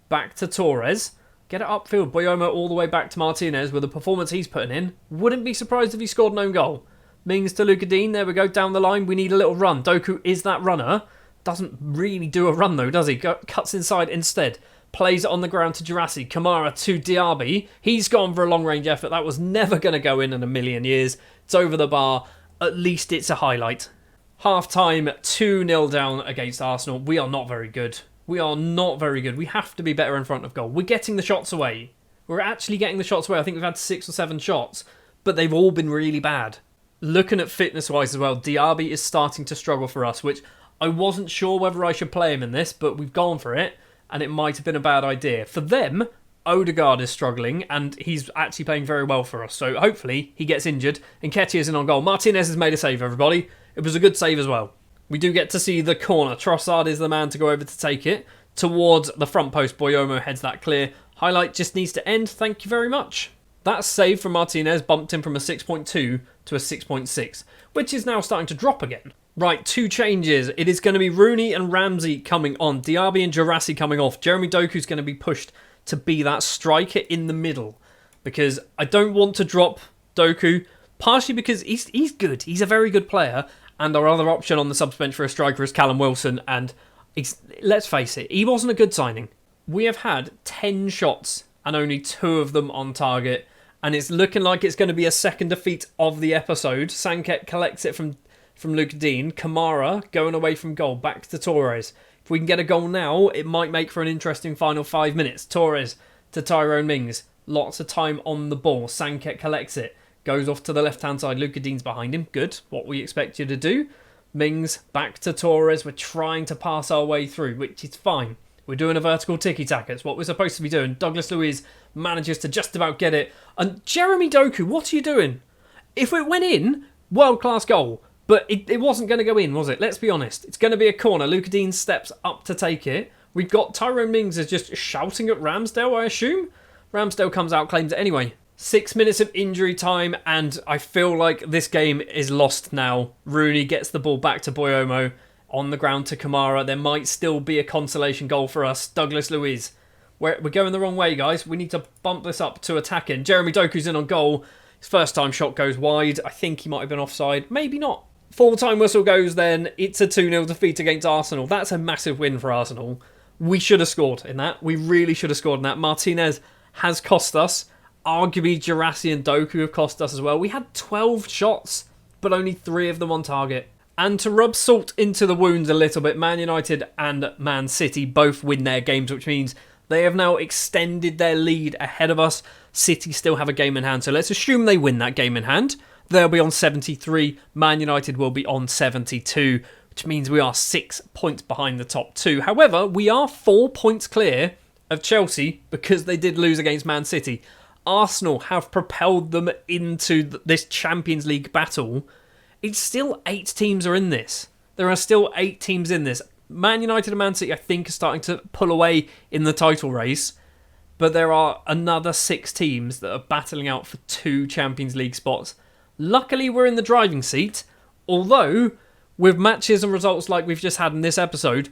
Back to Torres. Get it upfield. Boyomo all the way back to Martinez with the performance he's putting in. Wouldn't be surprised if he scored an own goal. Mings to Luca Dean. There we go. Down the line. We need a little run. Doku is that runner. Doesn't really do a run though, does he? Cuts inside instead. Plays it on the ground to Girassi. Kamara to Diaby. He's gone for a long-range effort. That was never going to go in a million years. It's over the bar. At least it's a highlight. Half-time, 2-0 down against Arsenal. We are not very good. We are not very good. We have to be better in front of goal. We're getting the shots away. We're actually getting the shots away. I think we've had 6 or 7 shots, but they've all been really bad. Looking at fitness-wise as well, Diaby is starting to struggle for us, which I wasn't sure whether I should play him in this, but we've gone for it, and it might have been a bad idea. For them, Odegaard is struggling, and he's actually playing very well for us. So hopefully he gets injured. Nketiah is in on goal. Martinez has made a save, everybody. It was a good save as well. We do get to see the corner. Trossard is the man to go over to take it. Towards the front post, Boyomo heads that clear. Highlight just needs to end. Thank you very much. That save from Martinez bumped him from a 6.2 to a 6.6, which is now starting to drop again. Right, 2 changes. It is going to be Rooney and Ramsey coming on. Diaby and Girassi coming off. Jeremy Doku's going to be pushed to be that striker in the middle, because I don't want to drop Doku, partially because he's good. He's a very good player, and our other option on the subs bench for a striker is Callum Wilson, and let's face it, he wasn't a good signing. We have had 10 shots and only 2 of them on target, and it's looking like it's going to be a second defeat of the episode. Sanket collects it from Luca Dean. Kamara going away from goal, back to Torres. If we can get a goal now, it might make for an interesting final 5 minutes. Torres to Tyrone Mings. Lots of time on the ball. Sanket collects it. Goes off to the left-hand side. Luca Dean's behind him. Good. What we expect you to do. Mings back to Torres. We're trying to pass our way through, which is fine. We're doing a vertical tiki-taka. It's what we're supposed to be doing. Douglas Luiz manages to just about get it. And Jeremy Doku, what are you doing? If it went in, world-class goal. But it wasn't going to go in, was it? Let's be honest. It's going to be a corner. Luca Dean steps up to take it. We've got Tyrone Mings is just shouting at Ramsdale, I assume. Ramsdale comes out, claims it anyway. 6 minutes of injury time, and I feel like this game is lost now. Rooney gets the ball back to Boyomo. On the ground to Kamara. There might still be a consolation goal for us. Douglas Luiz. We're going the wrong way, guys. We need to bump this up to attacking. Jeremy Doku's in on goal. His first time shot goes wide. I think he might have been offside. Maybe not. Full time whistle goes then. It's a 2-0 defeat against Arsenal. That's a massive win for Arsenal. We should have scored in that. We really should have scored in that. Martinez has cost us. Arguably, Girassi and Doku have cost us as well. We had 12 shots, but only 3 of them on target. And to rub salt into the wounds a little bit, Man United and Man City both win their games, which means they have now extended their lead ahead of us. City still have a game in hand, so let's assume they win that game in hand. They'll be on 73. Man United will be on 72, which means we are 6 points behind the top 2. However, we are 4 points clear of Chelsea because they did lose against Man City. Arsenal have propelled them into this Champions League battle. It's still 8 teams are in this. There are still 8 teams in this. Man United and Man City, I think, are starting to pull away in the title race. But there are another 6 teams that are battling out for 2 Champions League spots. Luckily, we're in the driving seat. Although, with matches and results like we've just had in this episode,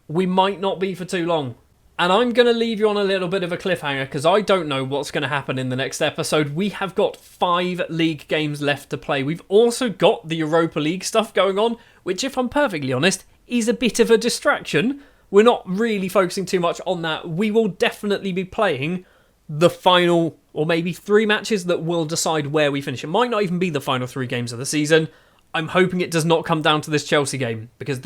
we might not be for too long. And I'm going to leave you on a little bit of a cliffhanger because I don't know what's going to happen in the next episode. We have got 5 league games left to play. We've also got the Europa League stuff going on, which, if I'm perfectly honest, is a bit of a distraction. We're not really focusing too much on that. We will definitely be playing the final, or maybe 3 matches that will decide where we finish. It might not even be the final 3 games of the season. I'm hoping it does not come down to this Chelsea game, because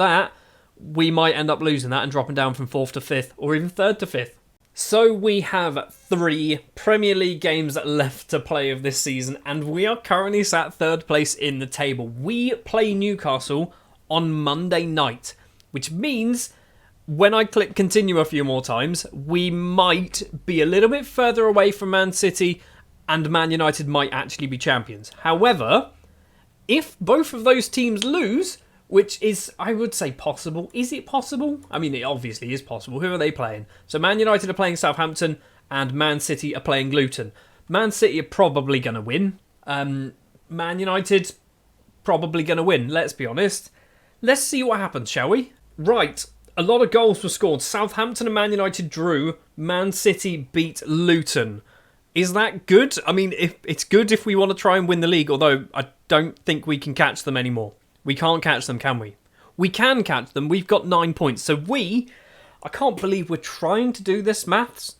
we might end up losing that and dropping down from 4th to 5th, or even 3rd to 5th. So we have 3 Premier League games left to play of this season, and we are currently sat 3rd place in the table. We play Newcastle on Monday night, which means when I click continue a few more times, we might be a little bit further away from Man City, and Man United might actually be champions. However, if both of those teams lose, which is, I would say, possible. Is it possible? I mean, it obviously is possible. Who are they playing? So Man United are playing Southampton and Man City are playing Luton. Man City are probably going to win. Man United probably going to win, let's be honest. Let's see what happens, shall we? Right, a lot of goals were scored. Southampton and Man United drew. Man City beat Luton. Is that good? I mean, it's good if we want to try and win the league, although I don't think we can catch them anymore. We can't catch them, can we? We can catch them. We've got 9 points. So I can't believe we're trying to do this maths.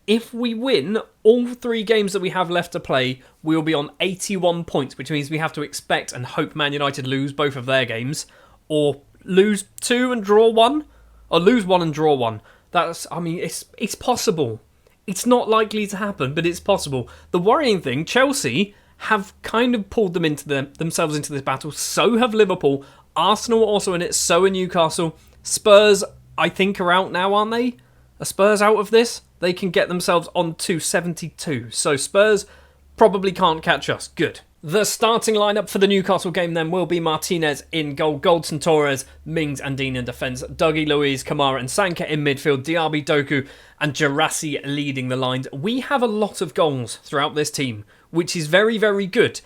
If we win all 3 games that we have left to play, we'll be on 81 points, which means we have to expect and hope Man United lose both of their games, or lose 2 and draw 1, or lose 1 and draw 1. It's possible. It's not likely to happen, but it's possible. The worrying thing, Chelsea have kind of pulled themselves into this battle. So have Liverpool. Arsenal are also in it. So are Newcastle. Spurs, I think, are out now, aren't they? Are Spurs out of this? They can get themselves on to 72. So Spurs probably can't catch us. Good. The starting lineup for the Newcastle game then will be Martinez in goal, Goldson, Torres, Mings and Dean in defence, Dougie Luiz, Kamara and Sanka in midfield, Diaby, Doku and Girassi leading the lines. We have a lot of goals throughout this team, which is very, very good.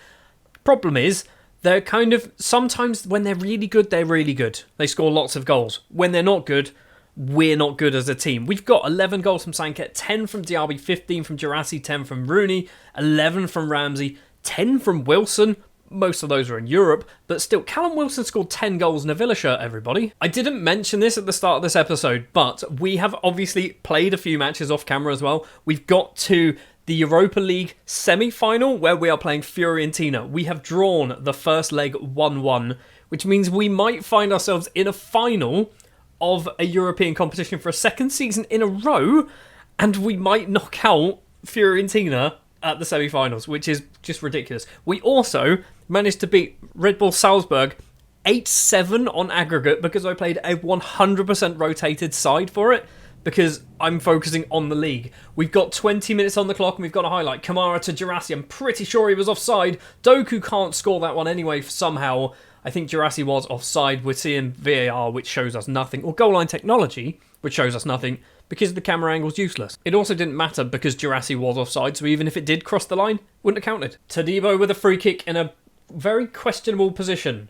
Problem is, they're kind of, sometimes when they're really good, they're really good. They score lots of goals. When they're not good, we're not good as a team. We've got 11 goals from Sanket, 10 from Diaby, 15 from Girassi, 10 from Rooney, 11 from Ramsey, 10 from Wilson. Most of those are in Europe, but still, Callum Wilson scored 10 goals in a Villa shirt, everybody. I didn't mention this at the start of this episode, but we have obviously played a few matches off camera as well. We've got to the Europa League semi-final where we are playing Fiorentina. We have drawn the first leg 1-1, which means we might find ourselves in a final of a European competition for a second season in a row, and we might knock out Fiorentina at the semi-finals, which is just ridiculous. We also managed to beat Red Bull Salzburg 8-7 on aggregate because I played a 100% rotated side for it, because I'm focusing on the league. We've got 20 minutes on the clock and we've got a highlight. Kamara to Girassi. I'm pretty sure he was offside. Doku can't score that one anyway somehow. I think Girassi was offside. We're seeing VAR, which shows us nothing, or goal line technology, which shows us nothing, because the camera angle's useless. It also didn't matter because Girassi was offside, so even if it did cross the line, wouldn't have counted. Todibo with a free kick in a very questionable position.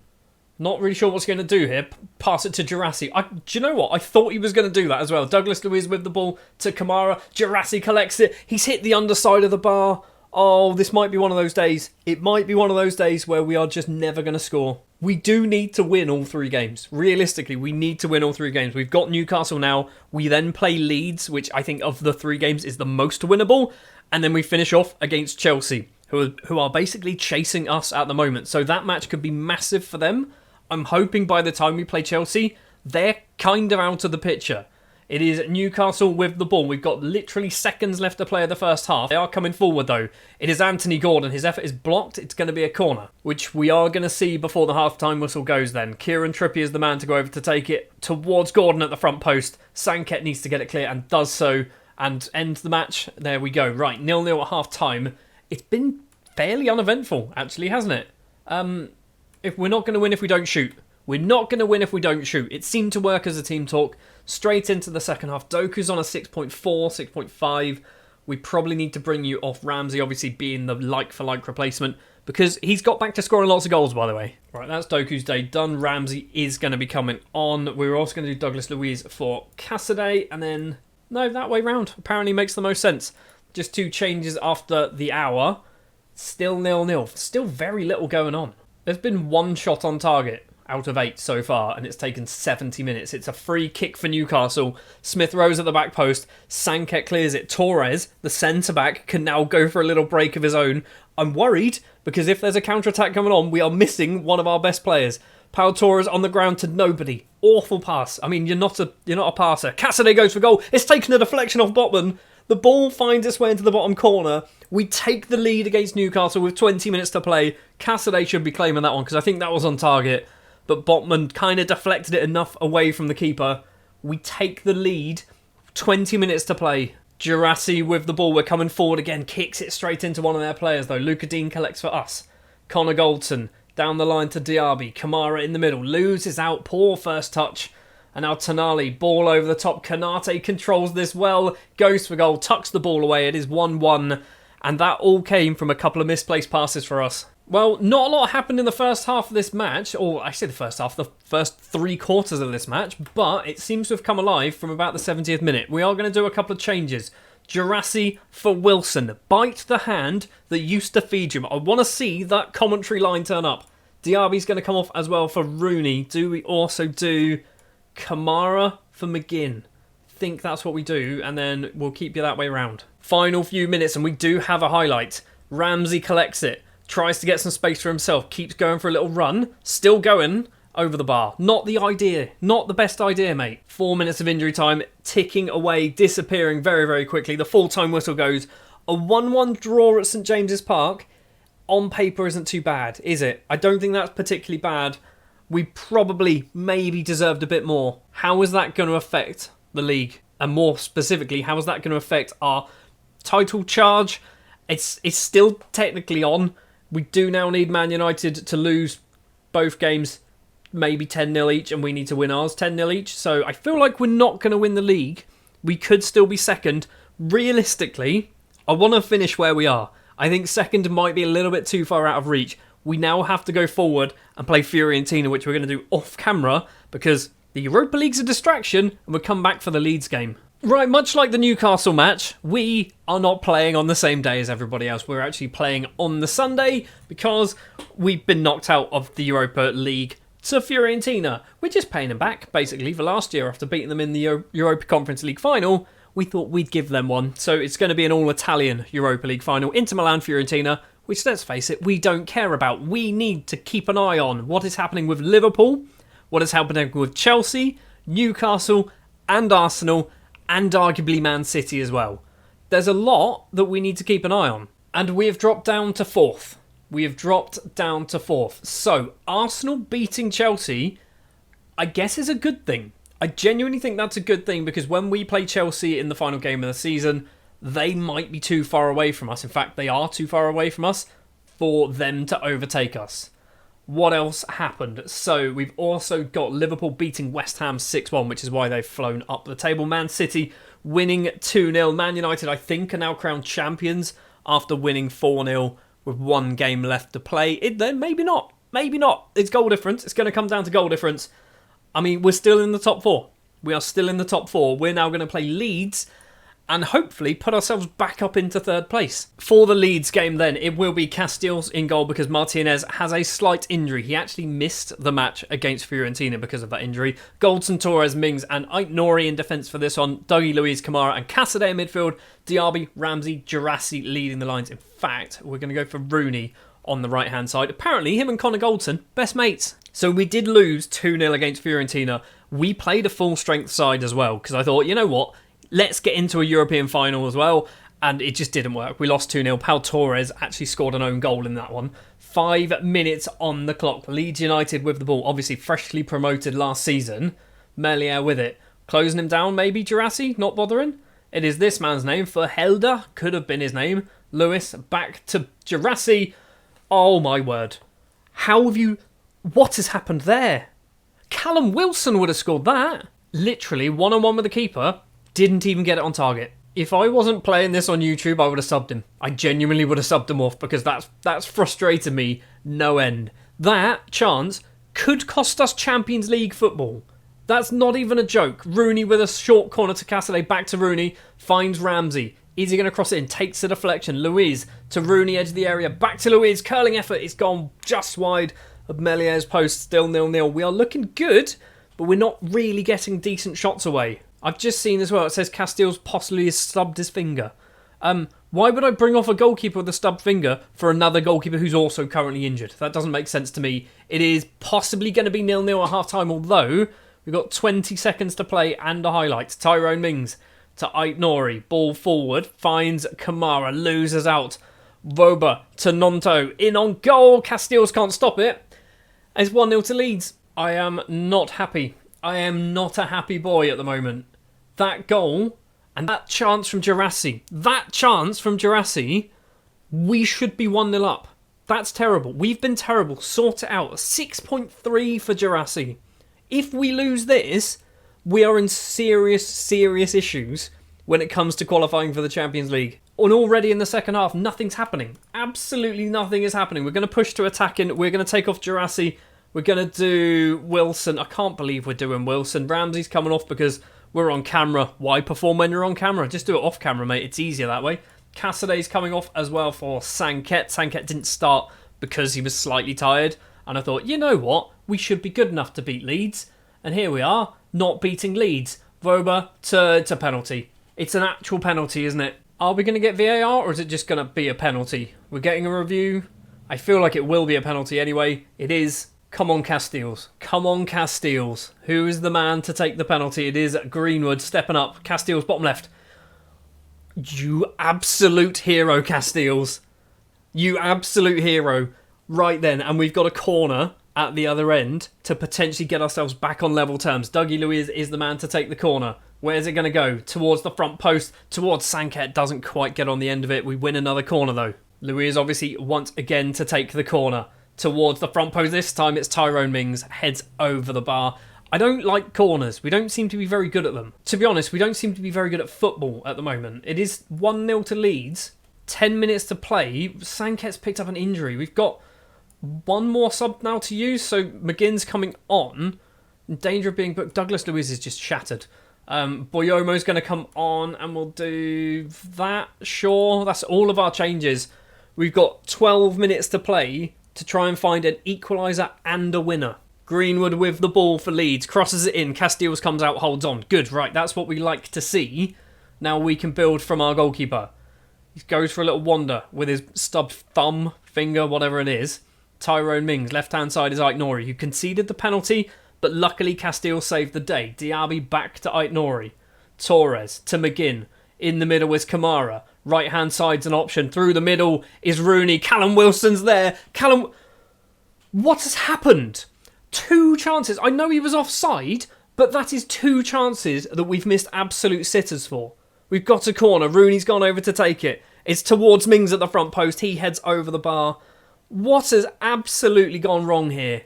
Not really sure what's going to do here. Pass it to Girassi. Do you know what? I thought he was going to do that as well. Douglas Luiz with the ball to Kamara. Girassi collects it. He's hit the underside of the bar. Oh, this might be one of those days. It might be one of those days where we are just never going to score. We do need to win all 3 games. Realistically, we need to win all 3 games. We've got Newcastle now. We then play Leeds, which I think of the 3 games is the most winnable. And then we finish off against Chelsea, who are basically chasing us at the moment. So that match could be massive for them. I'm hoping by the time we play Chelsea, they're kind of out of the picture. It is Newcastle with the ball. We've got literally seconds left to play of the first half. They are coming forward though. It is Anthony Gordon. His effort is blocked. It's going to be a corner, which we are going to see before the half-time whistle goes then. Kieran Trippier is the man to go over to take it towards Gordon at the front post. Sanket needs to get it clear and does so and end the match. There we go. Right, 0-0 at half-time. It's been fairly uneventful, actually, hasn't it? If we're not going to win if we don't shoot. We're not going to win if we don't shoot. It seemed to work as a team talk. Straight into the second half. Doku's on a 6.4, 6.5. We probably need to bring you off Ramsey, obviously being the like-for-like replacement, because he's got back to scoring lots of goals, by the way. Right, that's Doku's day done. Ramsey is going to be coming on. We're also going to do Douglas Luiz for Cassidy, and then... No, that way round. Apparently makes the most sense. Just 2 changes after the hour. Still 0-0. Still very little going on. There's been 1 shot on target out of 8 so far, and it's taken 70 minutes. It's a free kick for Newcastle. Smith Rowe at the back post. Sanket clears it. Torres, the centre-back, can now go for a little break of his own. I'm worried, because if there's a counter-attack coming on, we are missing one of our best players. Pau Torres on the ground to nobody. Awful pass. I mean, you're not a passer. Cassidy goes for goal. It's taken a deflection off Botman. The ball finds its way into the bottom corner. We take the lead against Newcastle with 20 minutes to play. Cassidy should be claiming that one, because I think that was on target. But Botman kind of deflected it enough away from the keeper. We take the lead. 20 minutes to play. Girassi with the ball. We're coming forward again. Kicks it straight into one of their players, though. Luca Dean collects for us. Connor Goldson down the line to Diaby. Kamara in the middle. Loses out. Poor first touch. And now Tonali. Ball over the top. Kanate controls this well. Goes for goal. Tucks the ball away. It is 1-1. And that all came from a couple of misplaced passes for us. Well, not a lot happened in the first half of this match, or I say the first half, the first 3 quarters of this match, but it seems to have come alive from about the 70th minute. We are going to do a couple of changes. Girassi for Wilson. Bite the hand that used to feed him. I want to see that commentary line turn up. Diaby's going to come off as well for Rooney. Do we also do Kamara for McGinn? Think that's what we do, and then we'll keep you that way round. Final few minutes, and we do have a highlight. Ramsey collects it. Tries to get some space for himself. Keeps going for a little run. Still going over the bar. Not the idea. Not the best idea, mate. 4 minutes of injury time. Ticking away. Disappearing very, very quickly. The full-time whistle goes. A 1-1 draw at St James's Park on paper isn't too bad, is it? I don't think that's particularly bad. We probably maybe deserved a bit more. How is that going to affect the league? And more specifically, how is that going to affect our title charge? It's still technically on. We do now need Man United to lose both games, maybe 10-0 each, and we need to win ours 10-0 each. So I feel like we're not going to win the league. We could still be second. Realistically, I want to finish where we are. I think second might be a little bit too far out of reach. We now have to go forward and play Fiorentina, which we're going to do off camera, because The Europa League's a distraction, and we'll come back for the Leeds game. Right, much like the Newcastle match, we are not playing on the same day as everybody else. We're actually playing on the Sunday because we've been knocked out of the Europa League to Fiorentina. We're just paying them back, basically, for last year after beating them in the Europa Conference League final. We thought we'd give them one. So it's going to be an all-Italian Europa League final. Inter Milan, Fiorentina, which, let's face it, we don't care about. We need to keep an eye on what is happening with Liverpool, what is happening with Chelsea, Newcastle, and Arsenal, and arguably Man City as well. There's a lot that we need to keep an eye on. And we have dropped down to 4th. So, Arsenal beating Chelsea, I guess, is a good thing. I genuinely think that's a good thing because when we play Chelsea in the final game of the season, they might be too far away from us. In fact, they are too far away from us for them to overtake us. What else happened? So we've also got Liverpool beating West Ham 6-1, which is why they've flown up the table. Man City winning 2-0. Man United, I think, are now crowned champions after winning 4-0 with one game left to play. Then maybe not. Maybe not. It's goal difference. It's going to come down to goal difference. I mean, we're still in the top 4. We are still in the top 4. We're now going to play Leeds and hopefully put ourselves back up into 3rd place. For the Leeds game then, it will be Castells in goal because Martinez has a slight injury. He actually missed the match against Fiorentina because of that injury. Goldson, Torres, Mings and Ait-Nouri in defence for this one. Dougie Luiz, Kamara and Casadei in midfield. Diaby, Ramsey, Girassi leading the lines. In fact, we're going to go for Rooney on the right-hand side. Apparently, him and Connor Goldson, best mates. So we did lose 2-0 against Fiorentina. We played a full-strength side as well because I thought, you know what? Let's get into a European final as well. And it just didn't work. We lost 2-0. Pau Torres actually scored an own goal in that one. 5 minutes on the clock. Leeds United with the ball. Obviously freshly promoted last season. Melier with it. Closing him down maybe, Girassi? Not bothering? It is this man's name. For Helder. Could have been his name. Lewis back to Girassi. Oh my word. How have you... What has happened there? Callum Wilson would have scored that. Literally, one-on-one with the keeper. Didn't even get it on target. If I wasn't playing this on YouTube, I would have subbed him. I genuinely would have subbed him off because that's frustrated me no end. That chance could cost us Champions League football. That's not even a joke. Rooney with a short corner to Casadei, back to Rooney, finds Ramsey. Is he going to cross it in? Takes the deflection. Luiz to Rooney, edge of the area. Back to Luiz. Curling effort. It's gone just wide of Melier's post. Still 0-0. We are looking good, but we're not really getting decent shots away. I've just seen as well, it says Castells possibly has stubbed his finger. Why would I bring off a goalkeeper with a stubbed finger for another goalkeeper who's also currently injured? That doesn't make sense to me. It is possibly going to be 0-0 at half-time, although we've got 20 seconds to play and a highlight. Tyrone Mings to Ait-Nouri. Ball forward, finds Kamara, loses out. Voba to Nonto. In on goal. Castells can't stop it. It's 1-0 to Leeds. I am not happy. I am not a happy boy at the moment. That goal and that chance from Girassi. We should be 1-0 up. That's terrible. We've been terrible. Sort it out. 6.3 for Girassi. If we lose this, we are in serious issues when it comes to qualifying for the Champions League. And already in the second half, nothing's happening. Absolutely nothing is happening. We're going to push to attacking. We're going to take off Girassi. We're going to do Wilson. I can't believe we're doing Wilson. Ramsey's coming off because we're on camera. Why perform when you're on camera? Just do it off camera, mate. It's easier that way. Casadei's coming off as well for Sanket. Sanket didn't start because he was slightly tired. And I thought, you know what? We should be good enough to beat Leeds. And here we are, not beating Leeds. Voba to penalty. It's an actual penalty, isn't it? Are we going to get VAR or is it just going to be a penalty? We're getting a review. I feel like it will be a penalty anyway. It is. Come on, Castells. Come on, Castells. Who is the man to take the penalty? It is Greenwood stepping up. Castells, bottom left. You absolute hero, Castells. You absolute hero. Right then, and we've got a corner at the other end to potentially get ourselves back on level terms. Dougie Luiz is the man to take the corner. Where's it going to go? Towards the front post. Towards Sanket. Doesn't quite get on the end of it. We win another corner, though. Luiz obviously wants again to take the corner. Towards the front post. This time it's Tyrone Mings. Heads over the bar. I don't like corners. We don't seem to be very good at them. To be honest, we don't seem to be very good at football at the moment. It is 1-0 to Leeds. 10 minutes to play. Sanket's picked up an injury. We've got one more sub now to use. So McGinn's coming on. In danger of being booked. Douglas Luiz is just shattered. Boyomo's going to come on and we'll do that. Sure, that's all of our changes. We've got 12 minutes to play to try and find an equaliser and a winner. Greenwood with the ball for Leeds, crosses it in, Casteels comes out, holds on. Good, right, that's what we like to see. Now we can build from our goalkeeper. He goes for a little wander with his stub thumb, finger, whatever it is. Tyrone Mings, left-hand side is Aït-Nouri, who conceded the penalty, but luckily Casteels saved the day. Diaby back to Aït-Nouri. Torres to McGinn. In the middle is Kamara. Right-hand side's an option. Through the middle is Rooney. Callum Wilson's there. What has happened? 2 chances. I know he was offside, but that is 2 chances that we've missed absolute sitters for. We've got a corner. Rooney's gone over to take it. It's towards Mings at the front post. He heads over the bar. What has absolutely gone wrong here?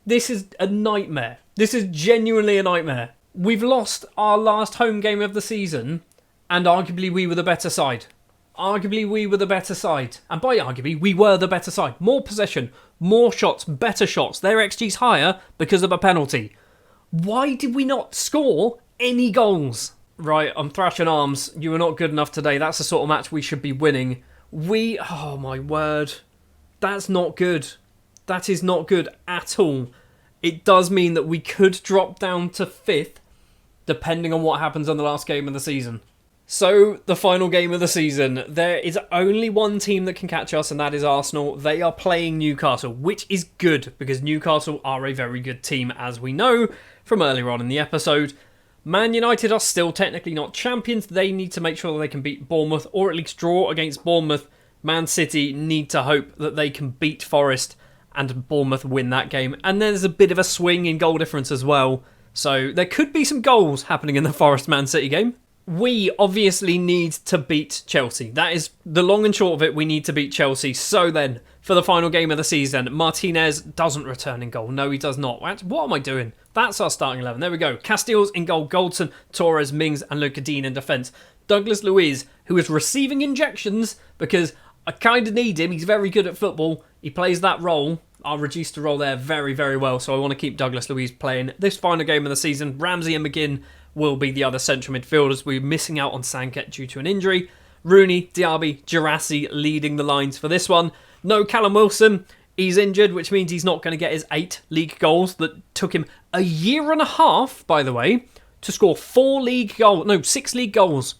This is a nightmare. This is genuinely a nightmare. We've lost our last home game of the season, and arguably we were the better side. Arguably we were the better side. And by arguably, we were the better side. More possession, more shots, better shots. Their XG's higher because of a penalty. Why did we not score any goals? Right, I'm thrashing arms. You were not good enough today. That's the sort of match we should be winning. Oh my word. That's not good. That is not good at all. It does mean that we could drop down to 5th, depending on what happens on the last game of the season. So, the final game of the season. There is only one team that can catch us, and that is Arsenal. They are playing Newcastle, which is good, because Newcastle are a very good team, as we know from earlier on in the episode. Man United are still technically not champions. They need to make sure that they can beat Bournemouth, or at least draw against Bournemouth. Man City need to hope that they can beat Forest and Bournemouth win that game. And there's a bit of a swing in goal difference as well. So there could be some goals happening in the Forest-Man City game. We obviously need to beat Chelsea. That is the long and short of it. We need to beat Chelsea. So then, for the final game of the season, Martinez doesn't return in goal. No, he does not. What am I doing? That's our starting 11. There we go. Casteels in goal. Goldson, Torres, Mings and Lucas Digne in defence. Douglas Luiz, who is receiving injections because I kind of need him. He's very good at football. He plays that role. I'll reduce the role there very, very well. So I want to keep Douglas Luiz playing this final game of the season. Ramsey and McGinn will be the other central midfielders. We're missing out on Sanket due to an injury. Rooney, Diaby, Girassi leading the lines for this one. No Callum Wilson. He's injured, which means he's not going to get his 8 league goals that took him a year and a half, by the way, to score 6 league goals.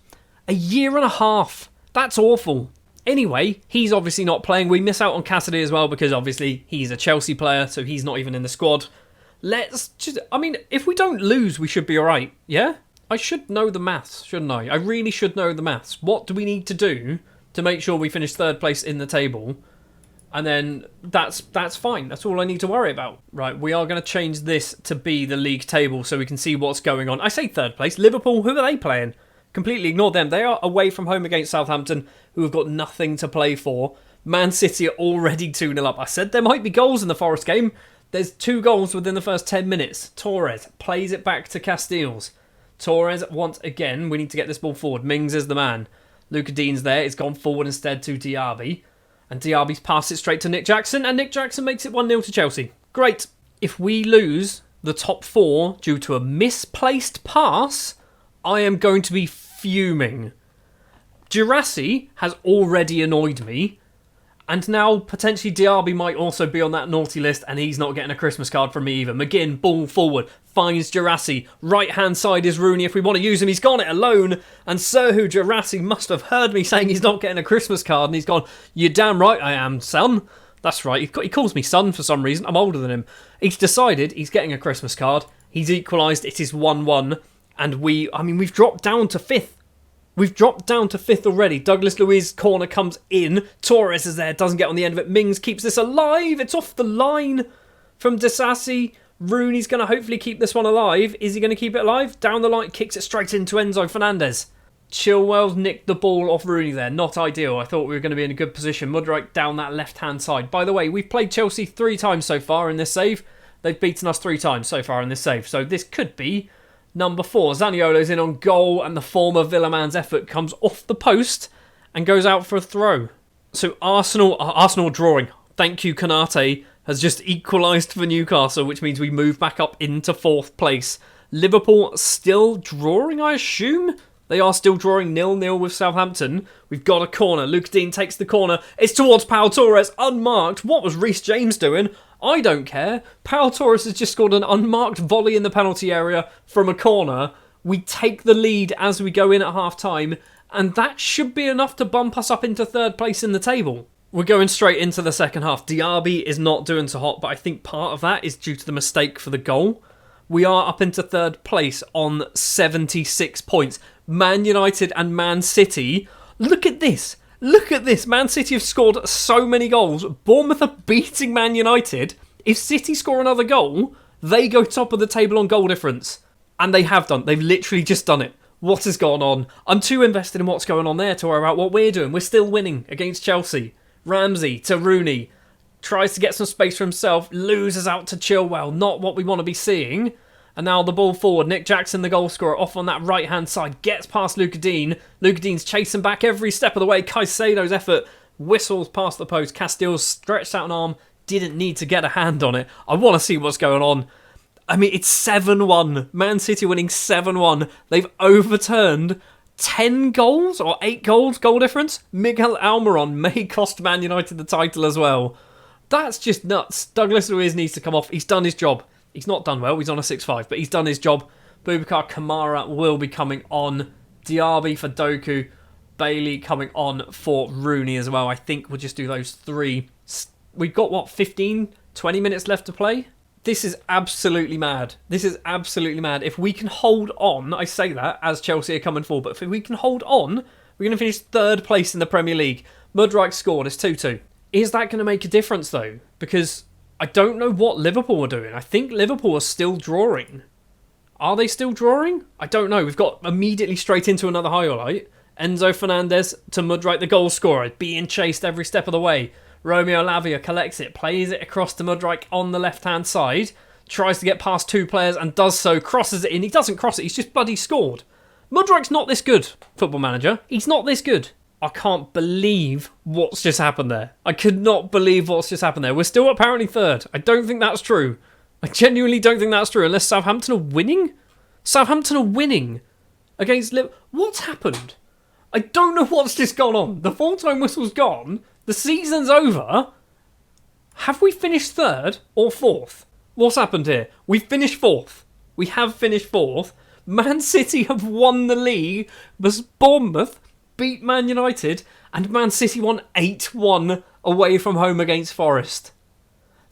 A year and a half. That's awful. Anyway, he's obviously not playing. We miss out on Cassidy as well because obviously he's a Chelsea player, so he's not even in the squad. If we don't lose, we should be alright, yeah? I should know the maths, shouldn't I? I really should know the maths. What do we need to do to make sure we finish 3rd place in the table? And then that's fine. That's all I need to worry about. Right, we are going to change this to be the league table so we can see what's going on. I say 3rd place. Liverpool, who are they playing? Completely ignore them. They are away from home against Southampton, who have got nothing to play for. Man City are already 2-0 up. I said there might be goals in the Forest game. There's 2 goals within the first 10 minutes. Torres plays it back to Casteels. Torres, once again, we need to get this ball forward. Mings is the man. Lucas Digne's there. It's gone forward instead to Diaby. And Diaby's passed it straight to Nick Jackson. And Nick Jackson makes it 1-0 to Chelsea. Great. If we lose the top 4 due to a misplaced pass, I am going to be fuming. Girassi has already annoyed me. And now, potentially, Diaby might also be on that naughty list, and he's not getting a Christmas card from me either. McGinn, ball forward, finds Girassi. Right-hand side is Rooney if we want to use him. He's gone it alone, and Serhou Girassi must have heard me saying he's not getting a Christmas card, and he's gone, "You're damn right I am, son." That's right, he calls me son for some reason. I'm older than him. He's decided he's getting a Christmas card. He's equalised. It is 1-1, and we've dropped down to 5th. We've dropped down to 5th already. Douglas Luiz's corner comes in. Torres is there, doesn't get on the end of it. Mings keeps this alive. It's off the line from Disasi. Rooney's going to hopefully keep this one alive. Is he going to keep it alive? Down the line, kicks it straight into Enzo Fernandez. Chilwell's nicked the ball off Rooney there. Not ideal. I thought we were going to be in a good position. Mudryk down that left-hand side. By the way, we've played Chelsea 3 times so far in this save. They've beaten us 3 times so far in this save. So this could be number 4. Zaniolo's in on goal, and the former Villa man's effort comes off the post and goes out for a throw. So Arsenal drawing. Thank you, Konate, has just equalised for Newcastle, which means we move back up into 4th place. Liverpool still drawing, I assume? They are still drawing 0-0 with Southampton. We've got a corner. Luke Dean takes the corner. It's towards Pau Torres, unmarked. What was Reece James doing? I don't care. Pau Torres has just scored an unmarked volley in the penalty area from a corner. We take the lead as we go in at half-time, and that should be enough to bump us up into 3rd place in the table. We're going straight into the second half. Diaby is not doing so hot, but I think part of that is due to the mistake for the goal. We are up into 3rd place on 76 points. Man United and Man City. Look at this. Look at this. Man City have scored so many goals. Bournemouth are beating Man United. If City score another goal, they go top of the table on goal difference. And they have done. They've literally just done it. What has gone on? I'm too invested in what's going on there to worry about what we're doing. We're still winning against Chelsea. Ramsey to Rooney. Tries to get some space for himself. Loses out to Chilwell. Not what we want to be seeing. And now the ball forward. Nick Jackson, the goal scorer, off on that right-hand side. Gets past Luca Dean. Luca Dean's chasing back every step of the way. Caicedo's effort whistles past the post. Castile's stretched out an arm. Didn't need to get a hand on it. I want to see what's going on. I mean, it's 7-1. Man City winning 7-1. They've overturned 10 goals or 8 goals goal difference. Miguel Almiron may cost Man United the title as well. That's just nuts. Douglas Luiz needs to come off. He's done his job. He's not done well. He's on a 6-5, but he's done his job. Boubacar Kamara will be coming on. Diaby for Doku. Bailey coming on for Rooney as well. I think we'll just do those 3. We've got, 15, 20 minutes left to play? This is absolutely mad. This is absolutely mad. If we can hold on, I say that as Chelsea are coming forward, but if we can hold on, we're going to finish 3rd place in the Premier League. Mudryk scored. It's 2-2. Is that going to make a difference, though? Because I don't know what Liverpool are doing. I think Liverpool are still drawing. Are they still drawing? I don't know. We've got immediately straight into another highlight. Enzo Fernandez to Mudryk, the goal scorer, being chased every step of the way. Romeo Lavia collects it, plays it across to Mudryk on the left-hand side, tries to get past 2 players and does so, crosses it in. He doesn't cross it, he's just bloody scored. Mudryk's not this good, Football Manager. He's not this good. I can't believe what's just happened there. I could not believe what's just happened there. We're still apparently 3rd. I don't think that's true. I genuinely don't think that's true, unless Southampton are winning? Southampton are winning against Liverpool. What's happened? I don't know what's just gone on. The full-time whistle's gone. The season's over. Have we finished 3rd or 4th? What's happened here? We've finished 4th. We have finished 4th. Man City have won the league. Bournemouth beat Man United. And Man City won 8-1 away from home against Forest.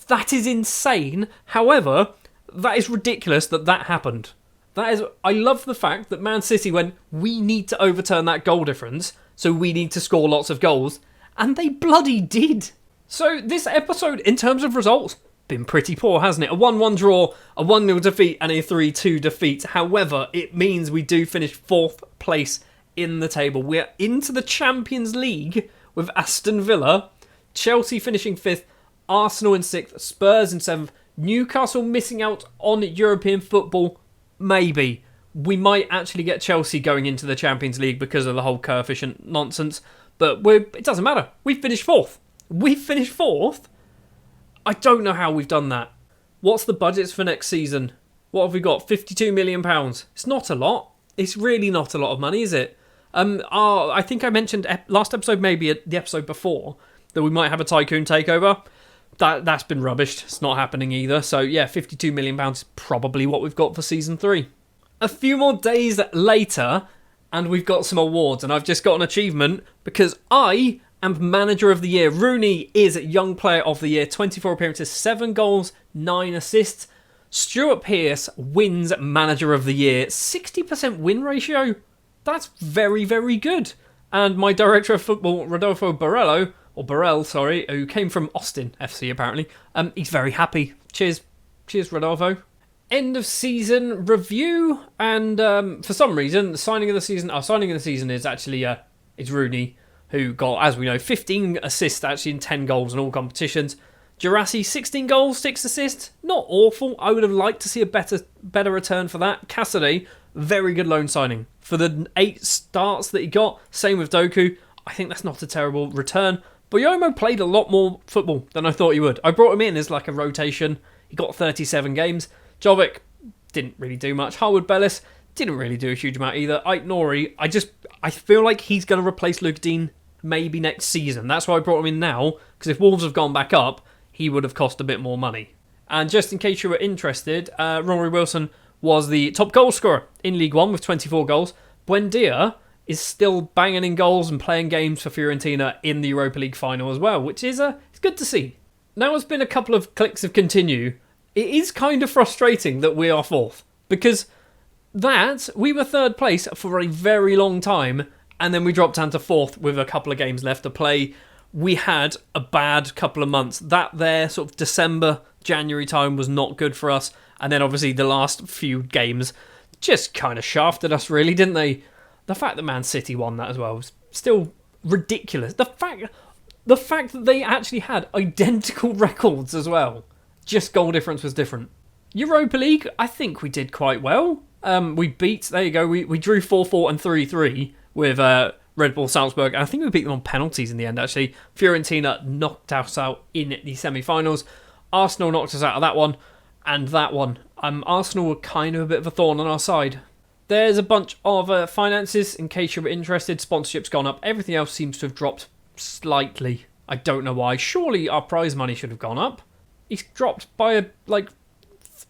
That is insane. However, that is ridiculous that happened. I love the fact that Man City went, we need to overturn that goal difference, so we need to score lots of goals. And they bloody did. So this episode, in terms of results, been pretty poor, hasn't it? A 1-1 draw, a 1-0 defeat, and a 3-2 defeat. However, it means we do finish 4th place in the table. We're into the Champions League with Aston Villa, Chelsea finishing 5th, Arsenal in 6th, Spurs in 7th, Newcastle missing out on European football. Maybe. We might actually get Chelsea going into the Champions League because of the whole coefficient nonsense. But it doesn't matter. We finished 4th. We finished 4th? I don't know how we've done that. What's the budgets for next season? What have we got? £52 million. It's not a lot. It's really not a lot of money, is it? I think I mentioned last episode, maybe the episode before, that we might have a Tycoon takeover. That's been rubbished. It's not happening either. So yeah, £52 million is probably what we've got for season 3. A few more days later, and we've got some awards, and I've just got an achievement because I am Manager of the Year. Rooney is Young Player of the Year, 24 appearances, 7 goals, 9 assists. Stuart Pearce wins Manager of the Year, 60% win ratio. That's very, very good. And my Director of Football, Rodolfo Borrell, who came from Austin FC apparently, he's very happy. Cheers, Rodolfo. End of season review, and for some reason, the signing of the season is actually it's Rooney, who got, as we know, 15 assists actually in 10 goals in all competitions. Girassi, 16 goals, 6 assists, not awful. I would have liked to see a better return for that. Cassidy, very good loan signing for the 8 starts that he got. Same with Doku. I think that's not a terrible return. Boyomo played a lot more football than I thought he would. I brought him in as like a rotation. He got 37 games. Jovic didn't really do much. Harwood Bellis didn't really do a huge amount either. Ait Nori, I feel like he's going to replace Luke Dean maybe next season. That's why I brought him in now, because if Wolves have gone back up, he would have cost a bit more money. And just in case you were interested, Rory Wilson was the top goal scorer in League One with 24 goals. Buendia is still banging in goals and playing games for Fiorentina in the Europa League final as well, which is it's good to see. Now it's been a couple of clicks of continue. It is kind of frustrating that we are 4th, because we were 3rd place for a very long time, and then we dropped down to 4th with a couple of games left to play. We had a bad couple of months. That there, sort of December, January time was not good for us, and then obviously the last few games just kind of shafted us really, didn't they? The fact that Man City won that as well was still ridiculous. The fact that they actually had identical records as well. Just goal difference was different. Europa League, I think we did quite well. We beat, there you go, we drew 4-4 and 3-3 with Red Bull Salzburg. And I think we beat them on penalties in the end, actually. Fiorentina knocked us out in the semi-finals. Arsenal knocked us out of that one. And that one. Arsenal were kind of a bit of a thorn on our side. There's a bunch of finances, in case you're interested. Sponsorship's gone up. Everything else seems to have dropped slightly. I don't know why. Surely our prize money should have gone up. It's dropped by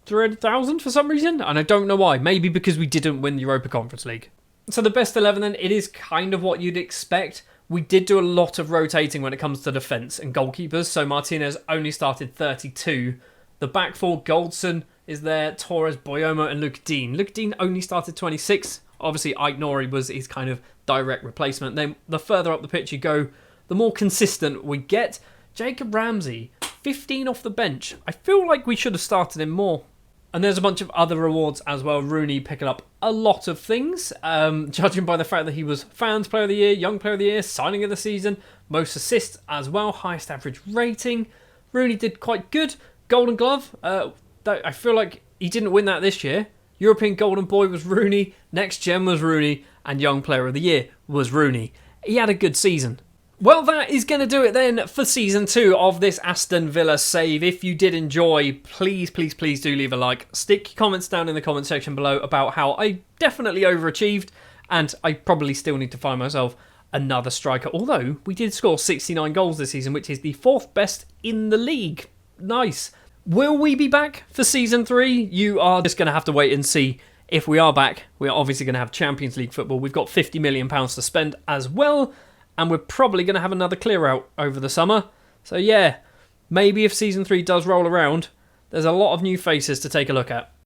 300,000 for some reason, and I don't know why. Maybe because we didn't win the Europa Conference League. So the best 11 then, it is kind of what you'd expect. We did do a lot of rotating when it comes to defence and goalkeepers. So Martinez only started 32. The back four, Goldson is there, Torres, Boyomo and Luke Dean. Luke Dean only started 26. Obviously, Ait Nori was his kind of direct replacement. Then the further up the pitch you go, the more consistent we get. Jacob Ramsey, 15 off the bench. I feel like we should have started him more. And there's a bunch of other rewards as well. Rooney picking up a lot of things, judging by the fact that he was Fans Player of the Year, Young Player of the Year, Signing of the Season, most assists as well, highest average rating. Rooney did quite good. Golden Glove, I feel like he didn't win that this year. European Golden Boy was Rooney, Next Gen was Rooney, and Young Player of the Year was Rooney. He had a good season. Well, that is going to do it then for Season 2 of this Aston Villa save. If you did enjoy, please do leave a like. Stick your comments down in the comment section below about how I definitely overachieved, and I probably still need to find myself another striker. Although, we did score 69 goals this season, which is the 4th best in the league. Nice. Will we be back for Season 3? You are just going to have to wait and see. If we are back, we are obviously going to have Champions League football. We've got £50 million to spend as well. And we're probably going to have another clear out over the summer. So yeah, maybe if Season 3 does roll around, there's a lot of new faces to take a look at.